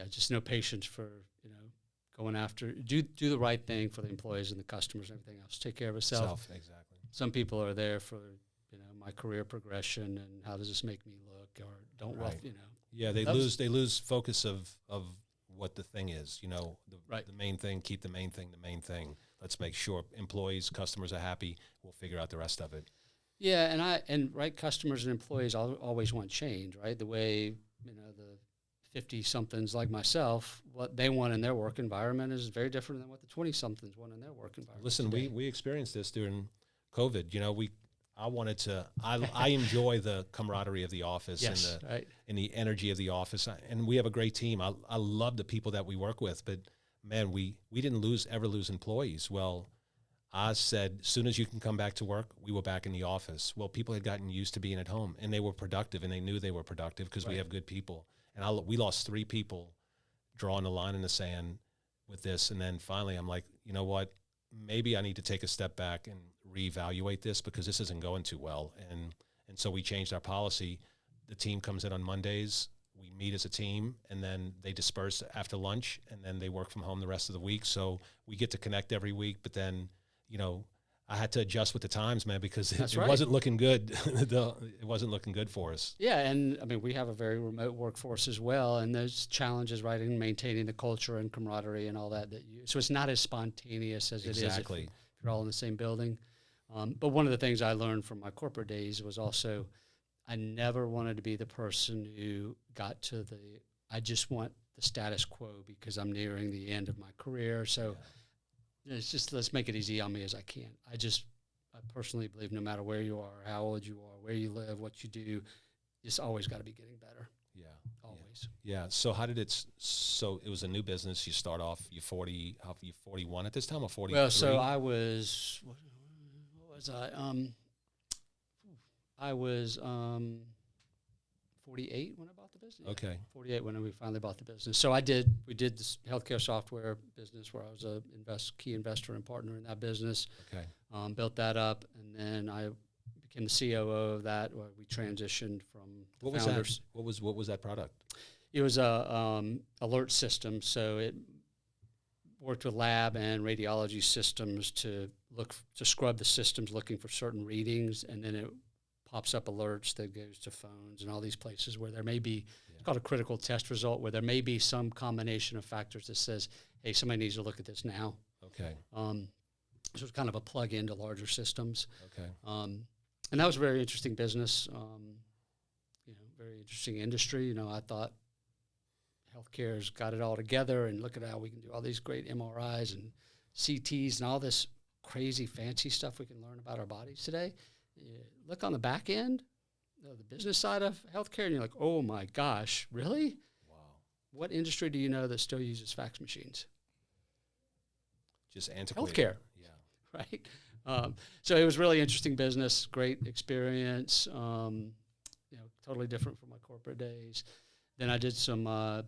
[SPEAKER 2] just no patience for, going after, do the right thing for the employees and the customers and everything else. Take care of yourself.
[SPEAKER 1] Exactly.
[SPEAKER 2] Some people are there for, my career progression and how does this make me look, or don't
[SPEAKER 1] right. Yeah, they lose focus of what the thing is, the main thing. Keep the main thing. Let's make sure employees, customers are happy. We'll figure out the rest of it.
[SPEAKER 2] Yeah, and customers and employees always want change, right? The way, the 50-somethings like myself, what they want in their work environment is very different than what the 20-somethings want in their work environment.
[SPEAKER 1] Listen, we experienced this during COVID. I enjoy the camaraderie of the office,
[SPEAKER 2] yes,
[SPEAKER 1] and the energy of the office. And we have a great team. I love the people that we work with, but man, we didn't ever lose employees. Well, I said, as soon as you can come back to work, we were back in the office. Well, people had gotten used to being at home, and they were productive, and they knew they were productive because we have good people. And we lost 3 people drawing the line in the sand with this. And then finally, I'm like, you know what? Maybe I need to take a step back and reevaluate this because this isn't going too well. And so we changed our policy. The team comes in on Mondays. We meet as a team, and then they disperse after lunch, and then they work from home the rest of the week. So we get to connect every week, but then, I had to adjust with the times, man, because it wasn't looking good. It wasn't looking good for us.
[SPEAKER 2] Yeah, and we have a very remote workforce as well, and there's challenges, right, in maintaining the culture and camaraderie and all that. So it's not as spontaneous as it is if you're all in the same building. But one of the things I learned from my corporate days was also I never wanted to be the person who got to I just want the status quo because I'm nearing the end of my career. So it's just, let's make it easy on me as I can. I personally believe no matter where you are, how old you are, where you live, what you do, it's always got to be getting better.
[SPEAKER 1] Yeah.
[SPEAKER 2] Always.
[SPEAKER 1] Yeah. So how did so it was a new business. You start off, you're 41 at this time or 43?
[SPEAKER 2] Well, so I was, what was I? I was 48 when I bought the business.
[SPEAKER 1] Okay.
[SPEAKER 2] 48 when we finally bought the business. So we did this healthcare software business where I was a key investor and partner in that business.
[SPEAKER 1] Okay.
[SPEAKER 2] Built that up, and then I became the COO of that. Where we transitioned from founders.
[SPEAKER 1] What was that product?
[SPEAKER 2] It was a alert system. So it worked with lab and radiology systems to scrub the systems looking for certain readings, and then it pops up alerts that goes to phones and all these places where there may be, it's called a critical test result, where there may be some combination of factors that says, hey, somebody needs to look at this now.
[SPEAKER 1] Okay.
[SPEAKER 2] So it's kind of a plug into larger systems.
[SPEAKER 1] Okay.
[SPEAKER 2] And that was a very interesting business, very interesting industry. I thought healthcare's got it all together, and look at how we can do all these great MRIs and CTs and all this crazy fancy stuff we can learn about our bodies today. You look on the back end, the business side of healthcare, and you're like, oh my gosh, really?
[SPEAKER 1] Wow.
[SPEAKER 2] What industry do you know that still uses fax machines?
[SPEAKER 1] Just antiquated.
[SPEAKER 2] Healthcare.
[SPEAKER 1] Yeah.
[SPEAKER 2] Right? So it was really interesting business, great experience, totally different from my corporate days. Then I did some, I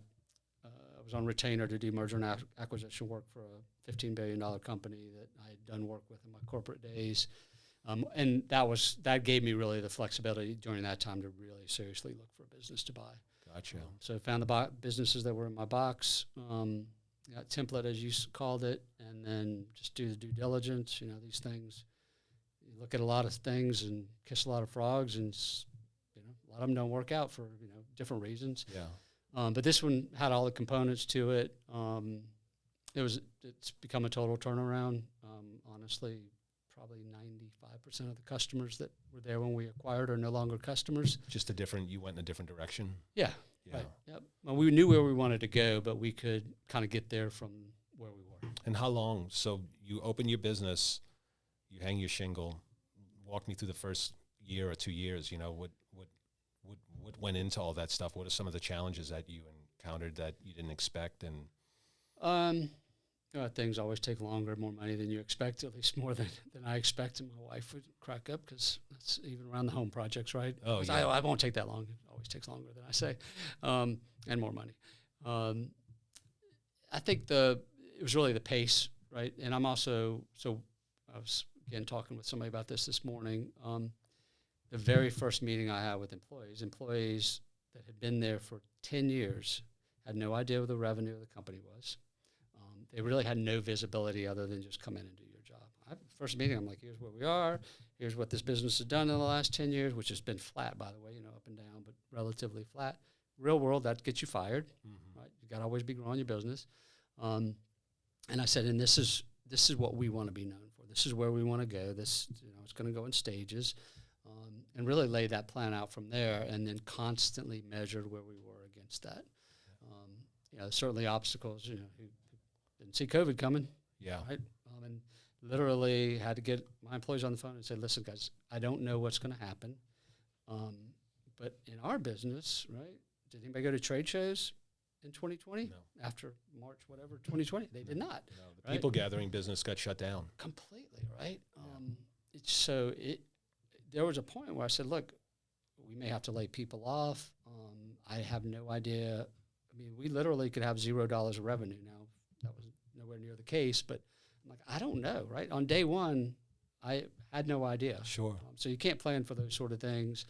[SPEAKER 2] was on retainer to do merger and acquisition work for a $15 billion company that I had done work with in my corporate days. And that gave me really the flexibility during that time to really seriously look for a business to buy.
[SPEAKER 1] Gotcha.
[SPEAKER 2] So I found the businesses that were in my box, template as you called it, and then just do the due diligence. These things. You look at a lot of things and kiss a lot of frogs, and a lot of them don't work out for different reasons.
[SPEAKER 1] Yeah.
[SPEAKER 2] But this one had all the components to it. It's become a total turnaround. Honestly, probably 95% of the customers that were there when we acquired are no longer customers.
[SPEAKER 1] You went in a different direction.
[SPEAKER 2] Yeah.
[SPEAKER 1] Yeah.
[SPEAKER 2] Right. Yep. Well, we knew where we wanted to go, but we could kind of get there from where we were.
[SPEAKER 1] And how long? So you open your business, you hang your shingle. Walk me through the first year or 2 years. What went into all that stuff? What are some of the challenges that you encountered that you didn't expect? And
[SPEAKER 2] things always take longer, more money than you expect, at least more than I expect. And my wife would crack up because that's even around the home projects, right?
[SPEAKER 1] Oh, yeah.
[SPEAKER 2] I won't take that long. It always takes longer than I say, and more money. I think it was really the pace, right? And I'm also, so I was, again, talking with somebody about this morning. The very first meeting I had with employees that had been there for 10 years had no idea what the revenue of the company was. They really had no visibility other than just come in and do your job. First meeting, I'm like, here's where we are. Here's what this business has done in the last 10 years, which has been flat, by the way, up and down, but relatively flat. Real world, that gets you fired, right? You got to always be growing your business. And I said, and this is what we want to be known for. This is where we want to go. This, it's going to go in stages, and really lay that plan out from there, and then constantly measured where we were against that. Certainly obstacles, who didn't see COVID coming.
[SPEAKER 1] Yeah.
[SPEAKER 2] Right. And literally had to get my employees on the phone and say, listen, guys, I don't know what's going to happen. But in our business, right, did anybody go to trade shows in 2020?
[SPEAKER 1] No.
[SPEAKER 2] After March, whatever, 2020? They did not.
[SPEAKER 1] No, the people gathering business got shut down.
[SPEAKER 2] Completely, right? There was a point where I said, look, we may have to lay people off. I have no idea. I mean, we literally could have $0 of revenue now. That was nowhere near the case, but I'm like, I don't know, right? On day one, I had no idea.
[SPEAKER 1] Sure.
[SPEAKER 2] So you can't plan for those sort of things.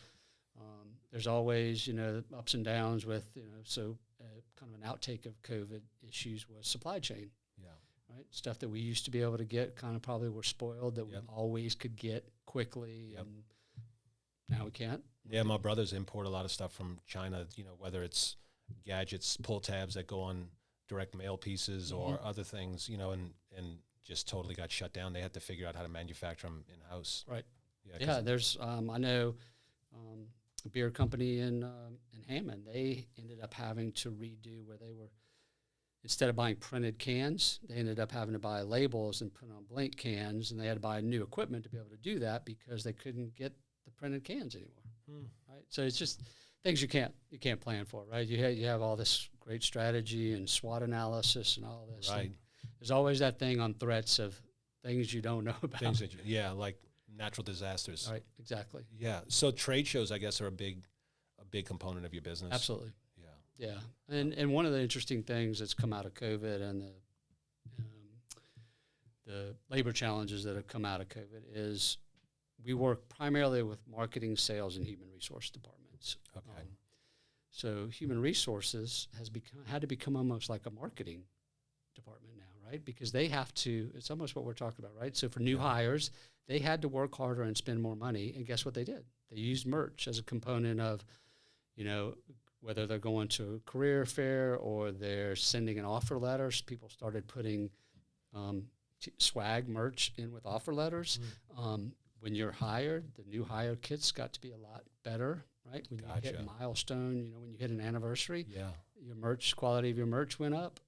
[SPEAKER 2] There's always, ups and downs with, kind of an outtake of COVID issues was supply chain.
[SPEAKER 1] Yeah.
[SPEAKER 2] Right? Stuff that we used to be able to get kind of probably were spoiled that we always could get quickly, and now we can't.
[SPEAKER 1] Yeah, my brothers import a lot of stuff from China, whether it's gadgets, pull tabs that go on direct mail pieces or other things, and just totally got shut down. They had to figure out how to manufacture them in-house.
[SPEAKER 2] Right. Yeah, there's, I know a beer company in Hammond, they ended up having to redo where they were, instead of buying printed cans, they ended up having to buy labels and put on blank cans, and they had to buy new equipment to be able to do that because they couldn't get the printed cans anymore. Right. So it's just things you can't plan for, right? You have all this great strategy and SWOT analysis and all this.
[SPEAKER 1] Right.
[SPEAKER 2] And there's always that thing on threats of things you don't know about.
[SPEAKER 1] Things that like natural disasters.
[SPEAKER 2] Right. Exactly.
[SPEAKER 1] Yeah. So trade shows, I guess, are a big component of your business.
[SPEAKER 2] Absolutely.
[SPEAKER 1] Yeah.
[SPEAKER 2] Yeah. And one of the interesting things that's come out of COVID and the labor challenges that have come out of COVID is we work primarily with marketing, sales, and human resource departments.
[SPEAKER 1] Okay.
[SPEAKER 2] So human resources had to become almost like a marketing department now, right? Because they have to, it's almost what we're talking about, right? So for new hires, they had to work harder and spend more money. And guess what they did? They used merch as a component of, whether they're going to a career fair or they're sending an offer letters. People started putting swag merch in with offer letters. When you're hired, the new hire kits got to be a lot better, right? When you hit a milestone, when you hit an anniversary, your merch, quality of your merch went up.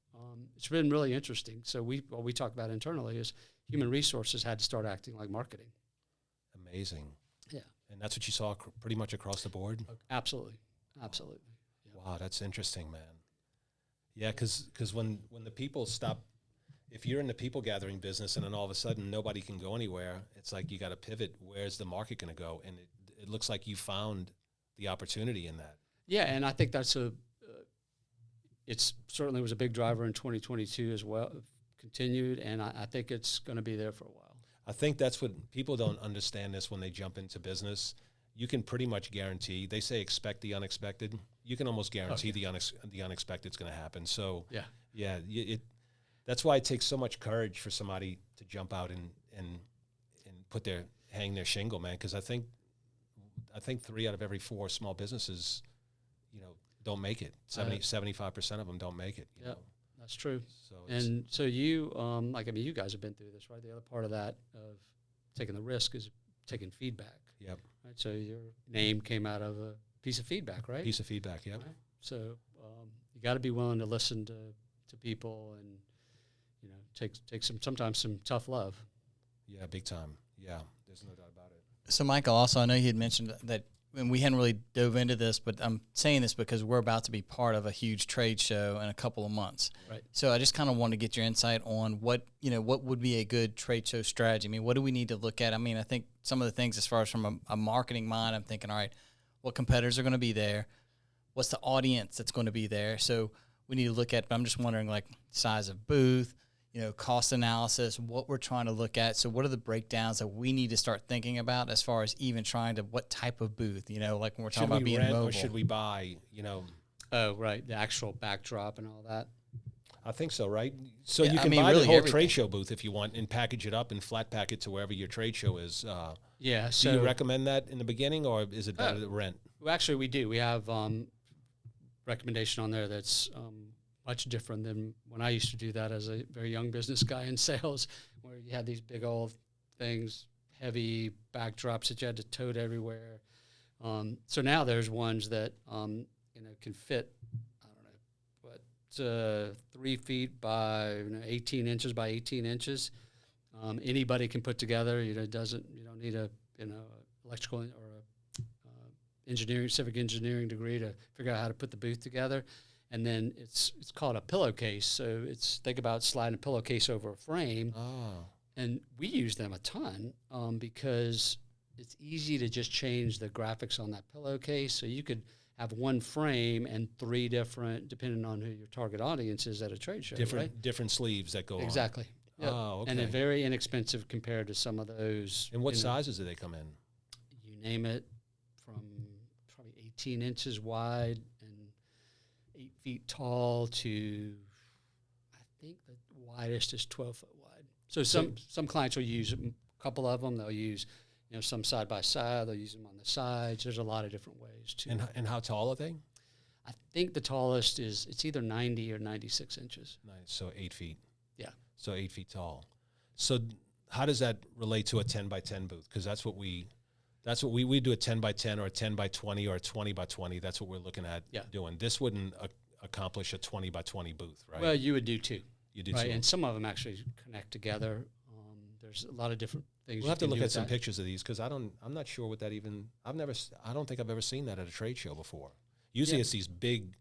[SPEAKER 2] It's been really interesting. So what we talk about internally is human resources had to start acting like marketing.
[SPEAKER 1] Amazing.
[SPEAKER 2] Yeah.
[SPEAKER 1] And that's what you saw pretty much across the board?
[SPEAKER 2] Absolutely. Absolutely. Yeah.
[SPEAKER 1] Wow, that's interesting, man. Yeah, because when the people stop, if you're in the people gathering business and then all of a sudden nobody can go anywhere, it's like you got to pivot. Where's the market going to go? And it looks like you found the opportunity in that.
[SPEAKER 2] Yeah, and I think that's it's certainly was a big driver in 2022 as well, continued, and I think it's going to be there for a while.
[SPEAKER 1] I think that's what people don't understand this when they jump into business. You can pretty much guarantee, they say expect the unexpected. You can almost guarantee the unexpected is going to happen. So that's why it takes so much courage for somebody to jump out and hang their shingle, man. Because I think 3 out of every 4 small businesses, don't make it. 75% of them don't make it.
[SPEAKER 2] Yeah, that's true.
[SPEAKER 1] So
[SPEAKER 2] so you, you guys have been through this, right? The other part of that of taking the risk is taking feedback.
[SPEAKER 1] Yep.
[SPEAKER 2] Right. So your name came out of a piece of feedback, right?
[SPEAKER 1] Piece of feedback. Yep.
[SPEAKER 2] Right? So you got to be willing to listen to people and take sometimes some tough love.
[SPEAKER 1] Yeah, big time. Yeah, there's no doubt about it.
[SPEAKER 3] So Michael, also I know you had mentioned that and we hadn't really dove into this, but I'm saying this because we're about to be part of a huge trade show in a couple of months.
[SPEAKER 2] Right.
[SPEAKER 3] So I just kind of want to get your insight on what would be a good trade show strategy. I mean, what do we need to look at? I mean, I think some of the things as far as from a marketing mind, I'm thinking, all right, what competitors are going to be there? What's the audience that's going to be there? So we need to look at, but I'm just wondering, like, size of booth, cost analysis, what we're trying to look at. So what are the breakdowns that we need to start thinking about as far as even trying to, what type of booth, like when we're talking about being mobile.
[SPEAKER 1] Or should we buy,
[SPEAKER 2] Oh, right, the actual backdrop and all that.
[SPEAKER 1] I think so, right? So you can buy
[SPEAKER 3] really
[SPEAKER 1] the whole
[SPEAKER 3] everything.
[SPEAKER 1] trade show booth if you want and package it up and flat pack it to wherever your trade show is.
[SPEAKER 2] Yeah.
[SPEAKER 1] So do you recommend that in the beginning, or is it better to rent?
[SPEAKER 2] Well, actually, we do. We have recommendation on there that's much different than when I used to do that as a very young business guy in sales, where you had these big old things, heavy backdrops that you had to tote everywhere. So now there's ones that can fit, I don't know, 3 feet by 18 inches by 18 inches. Anybody can put together. You don't need a electrical or a civic engineering degree to figure out how to put the booth together. And then it's called a pillowcase. So think about sliding a pillowcase over a frame.
[SPEAKER 1] Oh.
[SPEAKER 2] And we use them a ton because it's easy to just change the graphics on that pillowcase. So you could have one frame and 3 different, depending on who your target audience is at a trade show.
[SPEAKER 1] Different sleeves that go on.
[SPEAKER 2] Exactly. Yep.
[SPEAKER 1] Oh, okay.
[SPEAKER 2] And they're very inexpensive compared to some of those.
[SPEAKER 1] And what sizes do they come in?
[SPEAKER 2] You name it, from probably 18 inches wide and 8 feet tall to, I think the widest is 12 foot wide. So some clients will use a couple of them. They'll use some side by side. They'll use them on the sides. There's a lot of different ways to.
[SPEAKER 1] And how tall are they?
[SPEAKER 2] I think the tallest it's either 90 or 96 inches.
[SPEAKER 1] Nice. So 8 feet.
[SPEAKER 2] Yeah.
[SPEAKER 1] So 8 feet tall. So how does that relate to a 10 by 10 booth? Because that's what we do, a 10 by 10 or a 10 by 20 or a 20 by 20. That's what we're looking at doing. This wouldn't accomplish a 20 by 20 booth, right?
[SPEAKER 2] Well, you would do too.
[SPEAKER 1] You do
[SPEAKER 2] right?
[SPEAKER 1] too.
[SPEAKER 2] And some of them actually connect together. There's a lot of different things.
[SPEAKER 1] We'll have to look at some pictures of these because I'm not sure what that even. I don't think I've ever seen that at a trade show before. Usually it's these big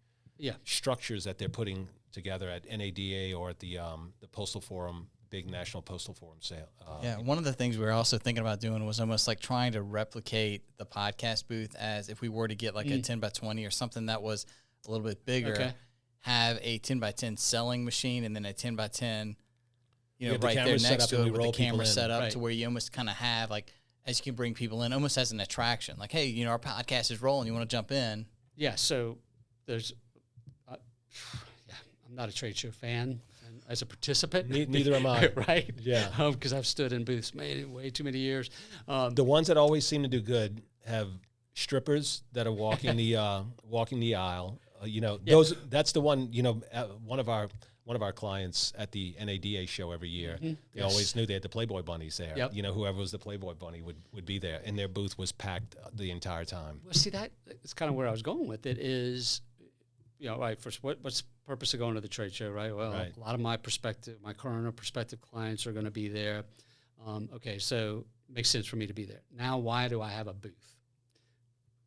[SPEAKER 1] structures that they're putting together at NADA or at the Postal Forum, big National Postal Forum sale.
[SPEAKER 3] One of the things we were also thinking about doing was almost like trying to replicate the podcast booth as if we were to get like a 10 by 20 or something that was a little bit bigger, have a 10 by 10 selling machine and then a 10 by 10, right there next to it with the camera set up to where you almost kind of have like, as you can bring people in almost as an attraction, like, hey, our podcast is rolling, you want to jump in?
[SPEAKER 2] Yeah. So there's, I'm not a trade show fan as a participant.
[SPEAKER 1] Neither am I.
[SPEAKER 2] Right?
[SPEAKER 1] Yeah.
[SPEAKER 2] Because I've stood in booths way too many years.
[SPEAKER 1] The ones that always seem to do good have strippers that are walking the aisle. Those. That's the one. One of our clients at the NADA show every year. Mm-hmm. They always knew they had the Playboy bunnies there.
[SPEAKER 2] Yep.
[SPEAKER 1] Whoever was the Playboy bunny would be there, and their booth was packed the entire time.
[SPEAKER 2] Well, see, that's kind of where I was going with it. Is right, first, what's the purpose of going to the trade show, right? Well, a lot of my current or prospective clients are going to be there. Okay, so it makes sense for me to be there. Now, why do I have a booth?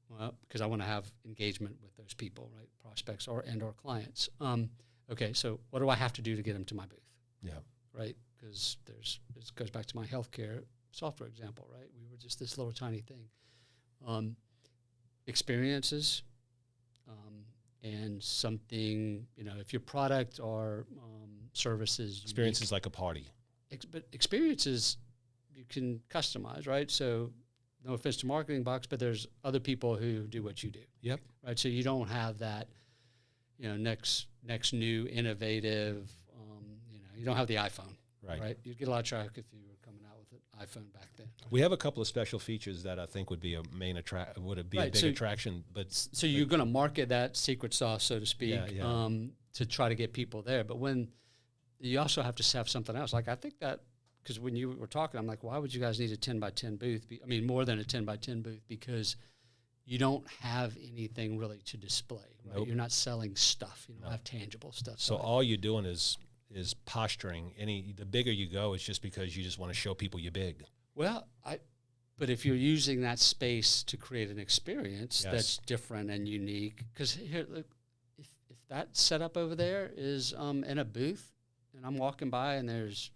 [SPEAKER 2] Well, because I want to have engagement with those people, right? Prospects or clients. Okay, so what do I have to do to get them to my booth?
[SPEAKER 1] Yeah.
[SPEAKER 2] Right? Because this goes back to my healthcare software example, right? We were just this little tiny thing. Experiences, and something, if your product or services.
[SPEAKER 1] Experiences like a party.
[SPEAKER 2] But experiences you can customize, right? So no offense to MarketingBox, but there's other people who do what you do.
[SPEAKER 1] Yep.
[SPEAKER 2] Right? So you don't have that, next new innovative, you don't have the iPhone. Right? You'd get a lot of traffic if you were coming out with an iPhone back then.
[SPEAKER 1] We have a couple of special features that I think would be a big attraction.
[SPEAKER 2] So you're going to market that secret sauce, so to speak, to try to get people there. But when you also have to have something else, like I think that, because when you were talking, I'm like, why would you guys need a 10 by 10 booth? More than a 10 by 10 booth, because you don't have anything really to display. Right?
[SPEAKER 1] Nope.
[SPEAKER 2] You're not selling stuff. You don't have tangible stuff.
[SPEAKER 1] So all you're doing is posturing. The bigger you go, it's just because you just want to show people you're big.
[SPEAKER 2] Well, But if you're using that space to create an experience
[SPEAKER 1] Yes.
[SPEAKER 2] that's different and unique, because here, look, if that setup over there is in a booth, and I'm walking by and there's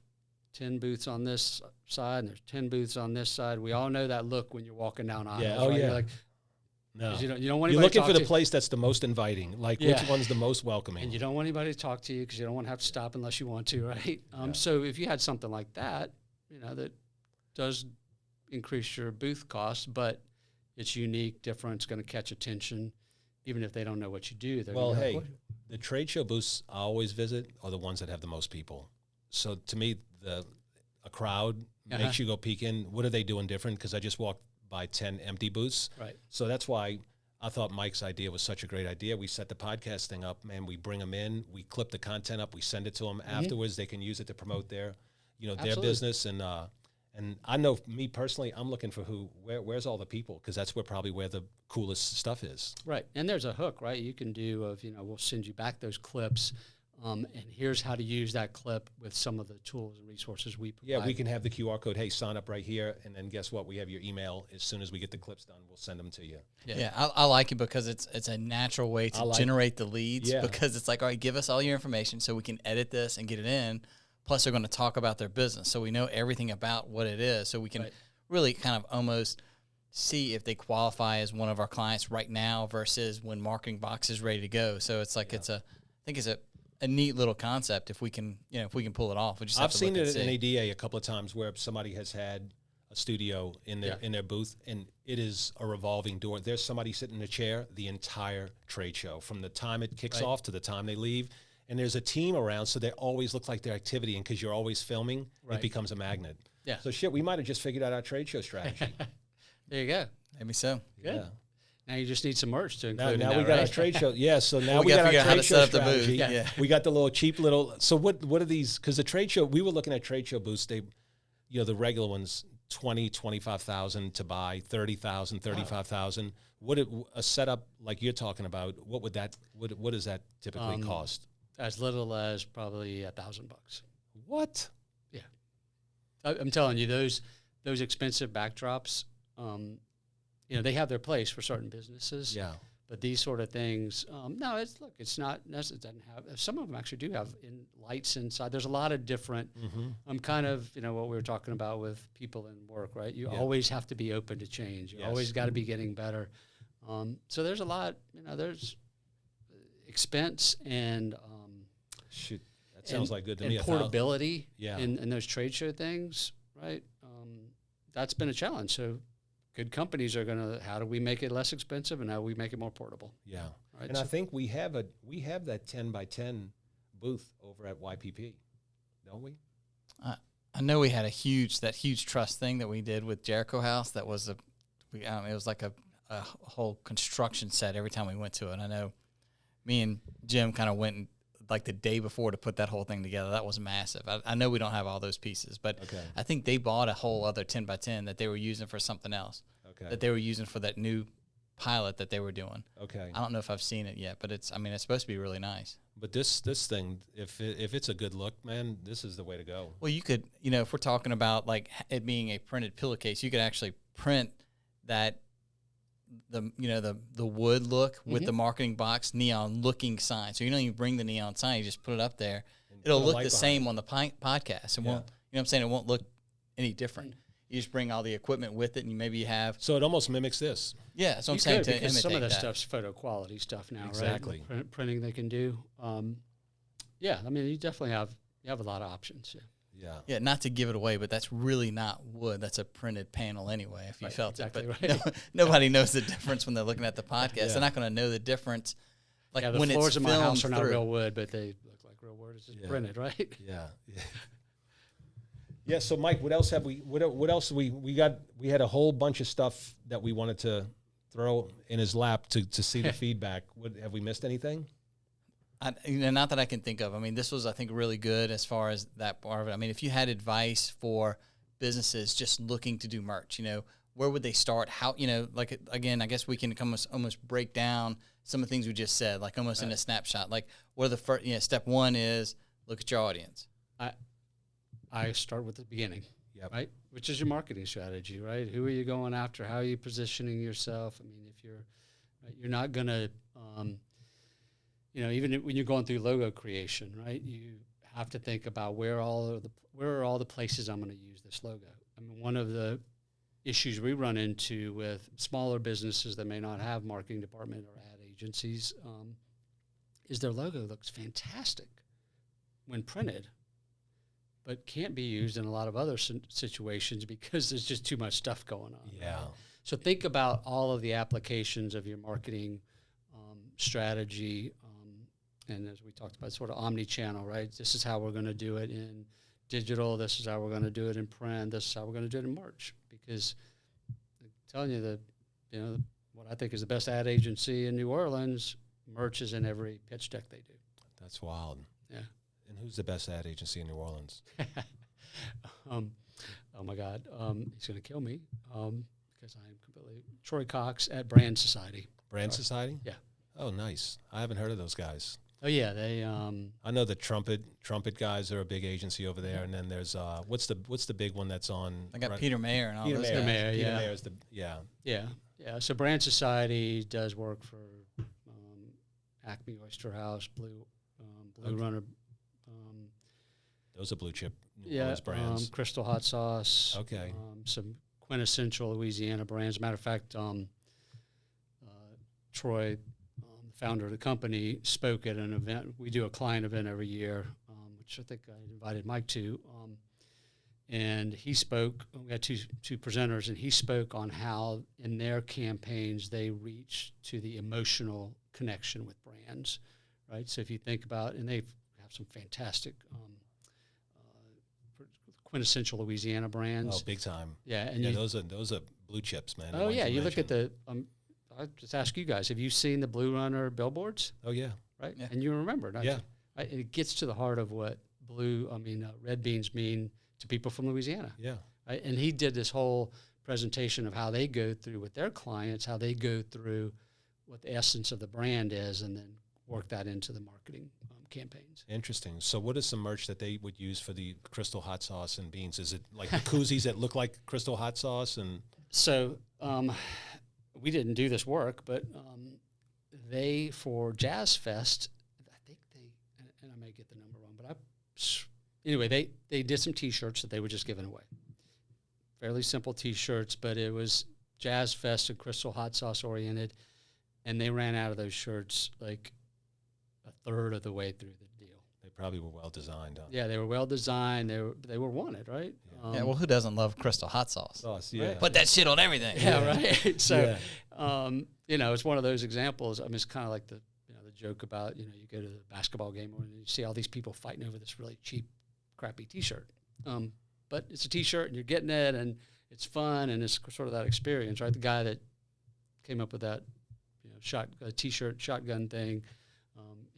[SPEAKER 2] 10 booths on this side and there's 10 booths on this side, we all know that look when you're walking down aisles.
[SPEAKER 1] Yeah. Oh,
[SPEAKER 2] right?
[SPEAKER 1] yeah.
[SPEAKER 2] You're like,
[SPEAKER 1] No.
[SPEAKER 2] you don't want anybody
[SPEAKER 1] You're looking
[SPEAKER 2] to
[SPEAKER 1] for
[SPEAKER 2] talk
[SPEAKER 1] the
[SPEAKER 2] to
[SPEAKER 1] place that's the most inviting. Like, which
[SPEAKER 2] Yeah.
[SPEAKER 1] one's the most welcoming?
[SPEAKER 2] and you don't want anybody to talk to you because you don't want to have to stop unless you want to, right?
[SPEAKER 1] Yeah.
[SPEAKER 2] So if you had something like that, that does increase your booth costs, but it's unique, different, it's going to catch attention, even if they don't know what you do. They're
[SPEAKER 1] Well,
[SPEAKER 2] gonna be
[SPEAKER 1] hey,
[SPEAKER 2] like,
[SPEAKER 1] the trade show booths I always visit are the ones that have the most people. So to me, a crowd makes you go peek in. What are they doing different? Because I just walked by 10 empty booths.
[SPEAKER 2] Right.
[SPEAKER 1] So that's why I thought Mike's idea was such a great idea. We set the podcast thing up, man. We bring them in, we clip the content up, we send it to them. Afterwards, they can use it to promote their
[SPEAKER 2] Absolutely.
[SPEAKER 1] business. And I know me personally, I'm looking for where's all the people? Because that's where the coolest stuff is.
[SPEAKER 2] Right. And there's a hook, right? You can do we'll send you back those clips, and here's how to use that clip with some of the tools and resources we provide.
[SPEAKER 1] Yeah, we can have the QR code. Hey, sign up right here, and then guess what? We have your email. As soon as we get the clips done, we'll send them to you.
[SPEAKER 3] Yeah, I like it because it's a natural way to generate the leads.
[SPEAKER 1] Yeah.
[SPEAKER 3] Because it's like, all right, give us all your information so we can edit this and get it in. Plus, they're going to talk about their business, so we know everything about what it is, so we can really kind of almost see if they qualify as one of our clients right now versus when MarketingBox is ready to go. So it's like I think it's a neat little concept if we can pull it off. We just have
[SPEAKER 1] I've
[SPEAKER 3] to
[SPEAKER 1] seen
[SPEAKER 3] look
[SPEAKER 1] it
[SPEAKER 3] and
[SPEAKER 1] in
[SPEAKER 3] see.
[SPEAKER 1] ADA a couple of times where somebody has had a studio in their booth, and it is a revolving door. There's somebody sitting in a chair the entire trade show from the time it kicks off to the time they leave. And there's a team around, so they always look like their activity. And because you're always filming, it becomes a magnet.
[SPEAKER 2] Yeah.
[SPEAKER 1] So we might have just figured out our trade show strategy.
[SPEAKER 2] There you go.
[SPEAKER 3] Maybe so.
[SPEAKER 2] Good.
[SPEAKER 1] Yeah.
[SPEAKER 2] Now you just need some merch to
[SPEAKER 1] Now,
[SPEAKER 2] include in
[SPEAKER 1] we
[SPEAKER 2] that,
[SPEAKER 1] got our
[SPEAKER 2] right?
[SPEAKER 1] trade show. Yeah, so now
[SPEAKER 3] We
[SPEAKER 1] we
[SPEAKER 3] gotta
[SPEAKER 1] got
[SPEAKER 3] figure
[SPEAKER 1] our
[SPEAKER 3] out how
[SPEAKER 1] trade
[SPEAKER 3] to
[SPEAKER 1] show
[SPEAKER 3] set up the booth.
[SPEAKER 1] strategy.
[SPEAKER 3] Yeah.
[SPEAKER 1] We got the little cheap little. So what are these? Because the trade show, we were looking at trade show booths. They, the regular ones, 20, 25,000 to buy, 30,000, 35,000. A setup like you're talking about? What would that? What does that typically cost?
[SPEAKER 2] As little as probably $1,000.
[SPEAKER 1] What?
[SPEAKER 2] Yeah, I'm telling you, those expensive backdrops, they have their place for certain businesses.
[SPEAKER 1] Yeah.
[SPEAKER 2] But these sort of things, no, it's not necessary. It doesn't have. Some of them actually do have lights inside. There's a lot of different. Kind of what we were talking about with people in work, right? You always have to be open to change. You always got to be getting better. So there's a lot. There's expense and.
[SPEAKER 1] Shoot, that sounds like good to
[SPEAKER 2] and
[SPEAKER 1] me.
[SPEAKER 2] portability
[SPEAKER 1] Yeah.
[SPEAKER 2] in those trade show things, right? That's been a challenge. So good companies are how do we make it less expensive and how do we make it more portable?
[SPEAKER 1] Yeah.
[SPEAKER 2] Right.
[SPEAKER 1] And I think we have that 10 by 10 booth over at YPP, don't we?
[SPEAKER 3] I know we had that huge trust thing that we did with Jericho House. That was it was like a whole construction set every time we went to it. I know me and Jim kind of went and like the day before to put that whole thing together. That was massive. I know we don't have all those pieces, but I think they bought a whole other 10 by 10 that they were using for something else.
[SPEAKER 1] Okay.
[SPEAKER 3] That they were using for that new pilot that they were doing.
[SPEAKER 1] Okay.
[SPEAKER 3] I don't know if I've seen it yet, but it's supposed to be really nice.
[SPEAKER 1] But this thing, if it's a good look, man, this is the way to go.
[SPEAKER 3] Well, you could, if we're talking about like it being a printed pillowcase, you could actually print that the wood look with the MarketingBox neon looking sign. So you don't even bring the neon sign; you just put it up there. It'll look the same on the podcast. It won't. You know what I'm saying? It won't look any different. You just bring all the equipment with it, and you have.
[SPEAKER 1] So it almost mimics this.
[SPEAKER 3] Yeah, that's what I'm saying. To
[SPEAKER 2] because
[SPEAKER 3] imitate
[SPEAKER 2] some of that
[SPEAKER 3] that
[SPEAKER 2] stuff's photo quality stuff now,
[SPEAKER 1] Exactly.
[SPEAKER 2] right? Printing they can do. You definitely have a lot of options. Yeah.
[SPEAKER 1] Yeah.
[SPEAKER 3] Yeah, not to give it away, but that's really not wood. That's a printed panel anyway, if you felt
[SPEAKER 2] exactly
[SPEAKER 3] it.
[SPEAKER 2] right.
[SPEAKER 3] But nobody knows the difference when they're looking at the podcast.
[SPEAKER 1] Yeah.
[SPEAKER 3] They're not going to know the difference. Like
[SPEAKER 2] the
[SPEAKER 3] when
[SPEAKER 2] floors
[SPEAKER 3] it's
[SPEAKER 2] in my
[SPEAKER 3] filmed
[SPEAKER 2] house are not
[SPEAKER 3] through.
[SPEAKER 2] real wood, but they look like real wood. It's just printed, right?
[SPEAKER 1] Yeah. Yeah. So Mike, what else have we? What else we got? We had a whole bunch of stuff that we wanted to throw in his lap to see the feedback. Have we missed anything?
[SPEAKER 3] Not that I can think of. This was, I think, really good as far as that part of it. If you had advice for businesses just looking to do merch, where would they start? How, again, I guess we can almost break down some of the things we just said, like almost in a snapshot. Like, what are the first, step one is look at your audience.
[SPEAKER 2] I start with the beginning.
[SPEAKER 1] Yep.
[SPEAKER 2] right? Which is your marketing strategy, right? Who are you going after? How are you positioning yourself? I mean, if you're not going to, even when you're going through logo creation, right? You have to think about where are all the places I'm going to use this logo. I mean, one of the issues we run into with smaller businesses that may not have marketing department or ad agencies is their logo looks fantastic when printed, but can't be used in a lot of other situations because there's just too much stuff going on.
[SPEAKER 1] Yeah.
[SPEAKER 2] Right? So think about all of the applications of your marketing strategy, and as we talked about, sort of omni-channel, right? This is how we're going to do it in digital. This is how we're going to do it in print. This is how we're going to do it in merch. Because I'm telling you what I think is the best ad agency in New Orleans, merch is in every pitch deck they do.
[SPEAKER 1] That's wild.
[SPEAKER 2] Yeah.
[SPEAKER 1] And who's the best ad agency in New Orleans?
[SPEAKER 2] Oh my God, he's going to kill me because I am completely Troy Cox at Brand Society.
[SPEAKER 1] Brand Society?
[SPEAKER 2] Yeah.
[SPEAKER 1] Oh, nice. I haven't heard of those guys.
[SPEAKER 2] Oh yeah, they.
[SPEAKER 1] I know the trumpet guys are a big agency over there, and then there's what's the big one that's on?
[SPEAKER 3] I got Peter Mayer and all
[SPEAKER 2] Peter
[SPEAKER 3] those
[SPEAKER 2] Mayer,
[SPEAKER 3] guys.
[SPEAKER 2] Mayer,
[SPEAKER 1] Peter
[SPEAKER 2] yeah.
[SPEAKER 1] Mayer's
[SPEAKER 2] Yeah. So Brand Society does work for Acme Oyster House, Blue Runner.
[SPEAKER 1] Those are blue chip New Orleans brands.
[SPEAKER 2] Crystal Hot Sauce.
[SPEAKER 1] Okay.
[SPEAKER 2] Some quintessential Louisiana brands. Matter of fact, Troy, the founder of the company, spoke at an event. We do a client event every year, which I think I invited Mike to. And he spoke. We had two presenters, and he spoke on how in their campaigns they reach to the emotional connection with brands, right? So if you think about, and they have some fantastic quintessential Louisiana brands.
[SPEAKER 1] Oh, big time.
[SPEAKER 2] Yeah, and
[SPEAKER 1] those are blue chips, man.
[SPEAKER 2] Oh yeah, you look at the. I just ask you guys: have you seen the Blue Runner billboards?
[SPEAKER 1] Oh yeah,
[SPEAKER 2] right.
[SPEAKER 3] Yeah.
[SPEAKER 2] And you remember, don't
[SPEAKER 1] yeah.
[SPEAKER 2] you? Right? It gets to the heart of what red beans mean to people from Louisiana.
[SPEAKER 1] Yeah.
[SPEAKER 2] Right? And he did this whole presentation of how they go through with their clients, how they go through what the essence of the brand is, and then work that into the marketing campaigns.
[SPEAKER 1] Interesting. So what is some merch that they would use for the Crystal Hot Sauce and beans? Is it like the koozies that look like Crystal Hot Sauce? And
[SPEAKER 2] so we didn't do this work, but they, for Jazz Fest, I think and I may get the number wrong, but anyway, they did some T-shirts that they were just giving away. Fairly simple T-shirts, but it was Jazz Fest and Crystal Hot Sauce oriented, and they ran out of those shirts like a third of the way through the deal.
[SPEAKER 1] they probably were well designed. Huh?
[SPEAKER 2] Yeah, they were well designed. They were wanted, right?
[SPEAKER 3] Yeah, well, who doesn't love Crystal Hot Sauce?
[SPEAKER 1] Sauce, yeah.
[SPEAKER 3] Put that shit on everything.
[SPEAKER 2] Yeah, right. So,
[SPEAKER 1] Yeah.
[SPEAKER 2] it's one of those examples. I mean, it's kind of like the joke about, you go to the basketball game and you see all these people fighting over this really cheap, crappy T-shirt. But it's a T-shirt and you're getting it and it's fun and it's sort of that experience, right? The guy that came up with that, T-shirt shotgun thing,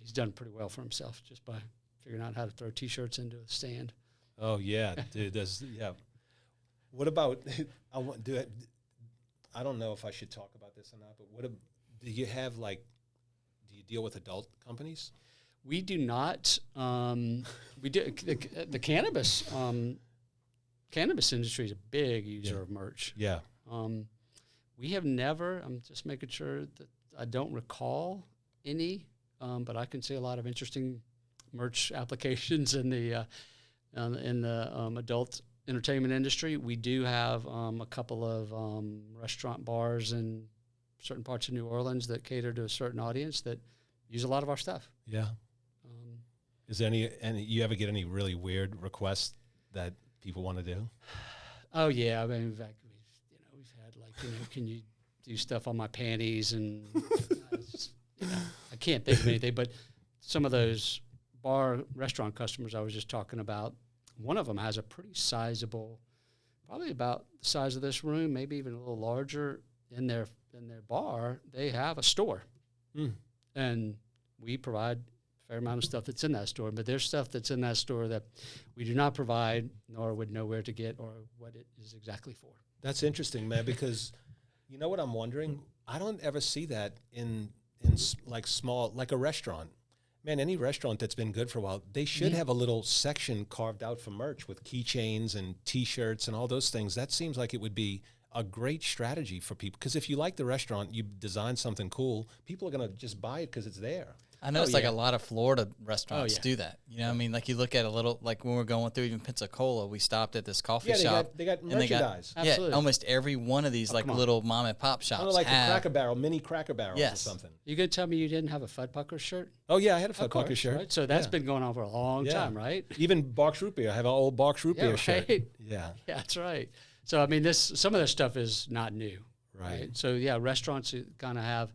[SPEAKER 2] he's done pretty well for himself just by figuring out how to throw T-shirts into a stand.
[SPEAKER 1] Oh yeah, dude. What about? I don't know if I should talk about this or not, but do you have do you deal with adult companies?
[SPEAKER 2] We do not. We do the cannabis industry is a big user of merch.
[SPEAKER 1] Yeah.
[SPEAKER 2] We have never. I'm just making sure that I don't recall any, but I can see a lot of interesting merch applications in the adult entertainment industry. We do have a couple of restaurant bars in certain parts of New Orleans that cater to a certain audience that use a lot of our stuff.
[SPEAKER 1] Yeah. Is there any you ever get any really weird requests that people want to do?
[SPEAKER 2] Oh yeah, I mean, in fact, we've had can you do stuff on my panties and I can't think of anything, but some of those restaurant customers I was just talking about, one of them has a pretty sizable, probably about the size of this room, maybe even a little larger. In their bar, they have a store, and we provide a fair amount of stuff that's in that store. But there's stuff that's in that store that we do not provide, nor would know where to get or what it is exactly for.
[SPEAKER 1] That's interesting, man. Because you know what I'm wondering? I don't ever see that in like small, like a restaurant. man, any restaurant that's been good for a while, they should have a little section carved out for merch with keychains and T-shirts and all those things. That seems like it would be a great strategy for people. Because if you like the restaurant, you design something cool, people are going to just buy it because it's there.
[SPEAKER 3] I know like a lot of Florida restaurants do that. You know, I mean, like you look at a little, like when we're going through even Pensacola, we stopped at this coffee shop.
[SPEAKER 1] They got merchandise.
[SPEAKER 3] Almost every one of these like little mom and pop shops.
[SPEAKER 1] Like the Cracker Barrel, mini Cracker Barrels or something.
[SPEAKER 2] You could tell me you didn't have a Fuddpucker shirt?
[SPEAKER 1] Oh, yeah, I had a Fuddpucker shirt.
[SPEAKER 2] Right? So that's been going on for a long time, right?
[SPEAKER 1] Even Barks Root Beer. I have an old Barks Root Beer shirt.
[SPEAKER 2] Yeah, that's right. So, I mean, some of this stuff is not new.
[SPEAKER 1] Right.
[SPEAKER 2] So, yeah, restaurants kind of have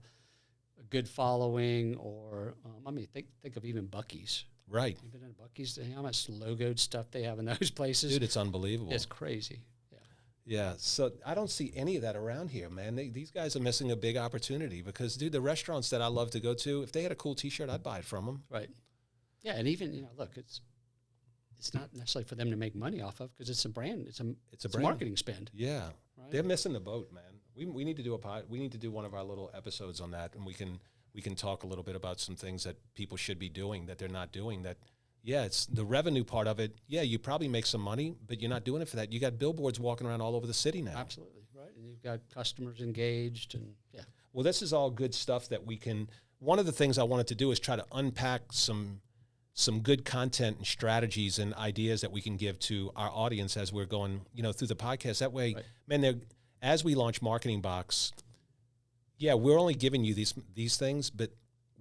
[SPEAKER 2] a good following, or, I mean, think of even Buc-ee's.
[SPEAKER 1] Right.
[SPEAKER 2] You've been in Buc-ee's, how much logoed stuff they have in those places.
[SPEAKER 1] Dude, it's unbelievable.
[SPEAKER 2] It's crazy.
[SPEAKER 1] Yeah, so I don't see any of that around here, man. These guys are missing a big opportunity because, dude, the restaurants that I love to go to, if they had a cool T-shirt, I'd buy it from them.
[SPEAKER 2] Right. Yeah, and even, look, it's not necessarily for them to make money off of because it's a brand. It's a marketing spend.
[SPEAKER 1] Yeah,
[SPEAKER 2] right?
[SPEAKER 1] They're missing the boat, man. We need to do we need to do one of our little episodes on that, and we can talk a little bit about some things that people should be doing that they're not doing. That, yeah, it's the revenue part of it. Yeah, you probably make some money, but you're not doing it for that. You got billboards walking around all over the city now.
[SPEAKER 2] Absolutely, right. And you've got customers engaged, and
[SPEAKER 1] Well, this is all good stuff that we can. One of the things I wanted to do is try to unpack some good content and strategies and ideas that we can give to our audience as we're going, through the podcast. That way, man, as we launch MarketingBox, we're only giving you these things, but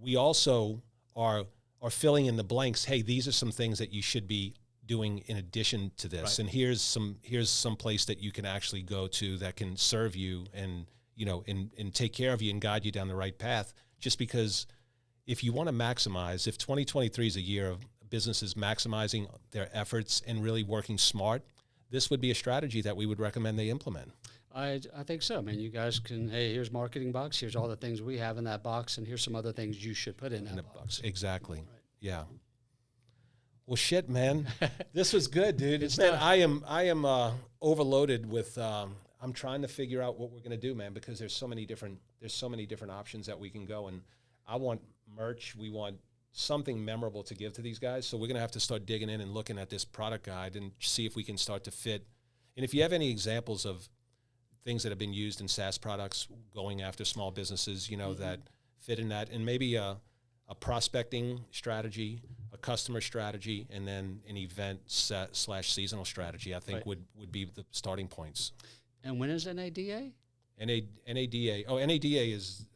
[SPEAKER 1] we also are filling in the blanks. Hey, these are some things that you should be doing in addition to this, and here's some place that you can actually go to that can serve you and and take care of you and guide you down the right path. Just because if you want to maximize, if 2023 is a year of businesses maximizing their efforts and really working smart, this would be a strategy that we would recommend they implement.
[SPEAKER 2] I think so. I mean, you guys can, hey, here's MarketingBox. Here's all the things we have in that box, and here's some other things you should put in that box.
[SPEAKER 1] Exactly. Right. Yeah. Well, shit, man. This was good, dude. Man, I am overloaded with. I'm trying to figure out what we're gonna do, man, because there's so many different options that we can go, and I want merch. We want something memorable to give to these guys. So we're gonna have to start digging in and looking at this product guide and see if we can start to fit. And if you have any examples of things that have been used in SaaS products going after small businesses, that fit in that, and maybe a prospecting strategy, a customer strategy, and then an event / seasonal strategy, I think would be the starting points.
[SPEAKER 2] And when is NADA?
[SPEAKER 1] NADA. Oh, NADA is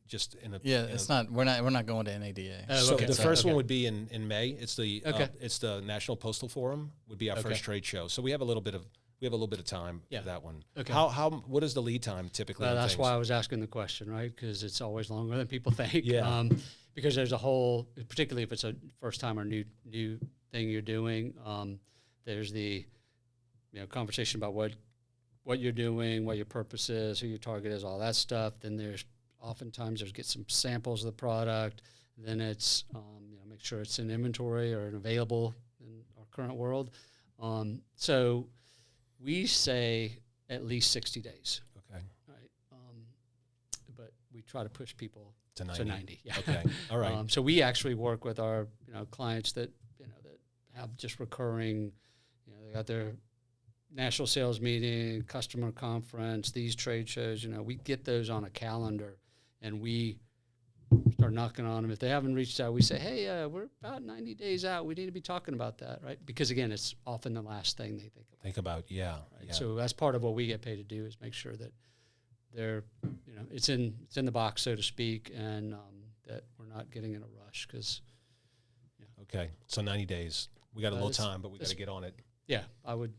[SPEAKER 1] just in a.
[SPEAKER 3] Yeah, it's not. We're not going to NADA.
[SPEAKER 2] Oh,
[SPEAKER 1] so the first one would be in May. It's the it's the National Postal Forum would be our first trade show. So we have a little bit of time for that one. Okay. What is the lead time typically?
[SPEAKER 2] Well, that's why I was asking the question, right? Because it's always longer than people think.
[SPEAKER 1] Yeah.
[SPEAKER 2] Because there's a whole, particularly if it's a first time or new thing you're doing, there's the conversation about what you're doing, what your purpose is, who your target is, all that stuff. Then there's oftentimes get some samples of the product. Then it's make sure it's in inventory or available in our current world. So we say at least 60 days.
[SPEAKER 1] Okay.
[SPEAKER 2] Right. But we try to push people
[SPEAKER 1] to
[SPEAKER 2] 90. Yeah.
[SPEAKER 1] Okay. All right.
[SPEAKER 2] So we actually work with our clients that that have just recurring. They got their national sales meeting, customer conference, these trade shows. We get those on a calendar, and we start knocking on them. If they haven't reached out, we say, hey, we're about 90 days out. We need to be talking about that, right? Because, again, it's often the last thing they think about.
[SPEAKER 1] Yeah.
[SPEAKER 2] Right? Yeah. So that's part of what we get paid to do is make sure that they're, it's in the box, so to speak, and that we're not getting in a rush because,
[SPEAKER 1] Okay. So 90 days. We got a little time, but we got to get on it.
[SPEAKER 2] Yeah, I would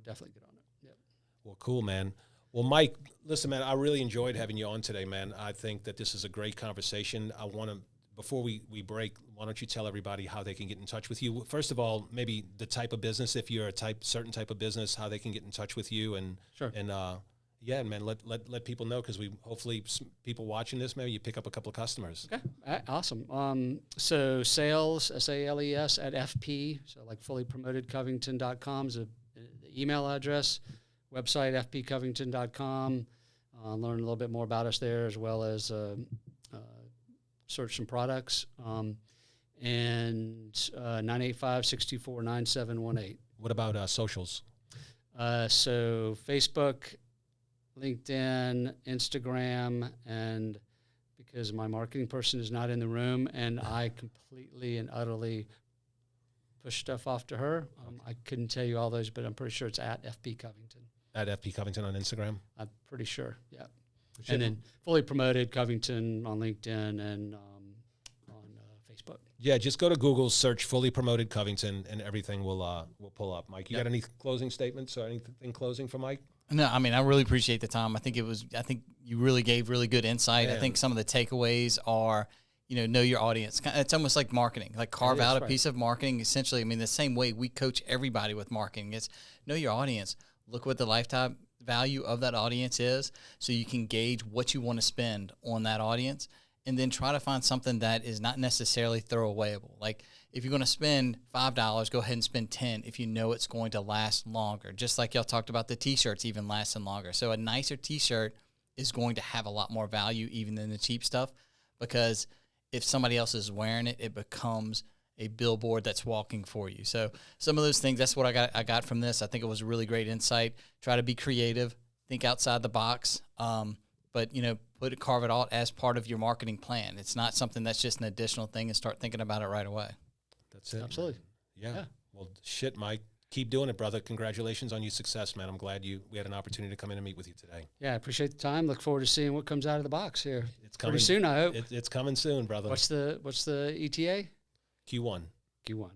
[SPEAKER 2] definitely get on it. Yep.
[SPEAKER 1] Well, cool, man. Well, Mike, listen, man, I really enjoyed having you on today, man. I think that this is a great conversation. I want to, before we break, why don't you tell everybody how they can get in touch with you? First of all, maybe the type of business, if you're a certain type of business, how they can get in touch with you. And,
[SPEAKER 2] sure.
[SPEAKER 1] And, yeah, man, let people know, because hopefully people watching this, maybe you pick up a couple of customers.
[SPEAKER 2] Okay, awesome. So sales, SALES at FP, so like fullypromotedcovington.com is the email address, website fpcovington.com. Learn a little bit more about us there, as well as search some products. and 985-624-9718.
[SPEAKER 1] What about socials?
[SPEAKER 2] So Facebook, LinkedIn, Instagram, and because my marketing person is not in the room and I completely and utterly push stuff off to her, I couldn't tell you all those, but I'm pretty sure it's at FP Covington.
[SPEAKER 1] At FP Covington on Instagram?
[SPEAKER 2] I'm pretty sure, yeah. And then Fully Promoted Covington on LinkedIn and on Facebook.
[SPEAKER 1] Yeah, just go to Google, search Fully Promoted Covington, and everything will pull up. Mike, you got any closing statements or anything closing for Mike?
[SPEAKER 3] No, I mean, I really appreciate the time. I think you really gave really good insight.
[SPEAKER 1] Man.
[SPEAKER 3] I think some of the takeaways are, know your audience. It's almost like marketing, like carve out a piece of marketing. Essentially, I mean, the same way we coach everybody with marketing. It's know your audience. Look what the lifetime value of that audience is so you can gauge what you want to spend on that audience, and then try to find something that is not necessarily throwawayable. Like if you're going to spend $5, go ahead and spend 10 if you know it's going to last longer. Just like y'all talked about the t-shirts even lasting longer. So a nicer t-shirt is going to have a lot more value even than the cheap stuff, because if somebody else is wearing it, it becomes a billboard that's walking for you. So some of those things, that's what I got from this. I think it was a really great insight. Try to be creative, think outside the box, but carve it out as part of your marketing plan. It's not something that's just an additional thing, and start thinking about it right away.
[SPEAKER 1] That's it.
[SPEAKER 2] Absolutely.
[SPEAKER 1] Yeah. Well, shit, Mike. Keep doing it, brother. Congratulations on your success, man. I'm glad we had an opportunity to come in and meet with you today.
[SPEAKER 2] Yeah, I appreciate the time. Look forward to seeing what comes out of the box here.
[SPEAKER 1] It's coming
[SPEAKER 2] pretty soon, I hope.
[SPEAKER 1] It's coming soon, brother.
[SPEAKER 2] What's the ETA?
[SPEAKER 1] Q1.
[SPEAKER 2] Q1. Awesome.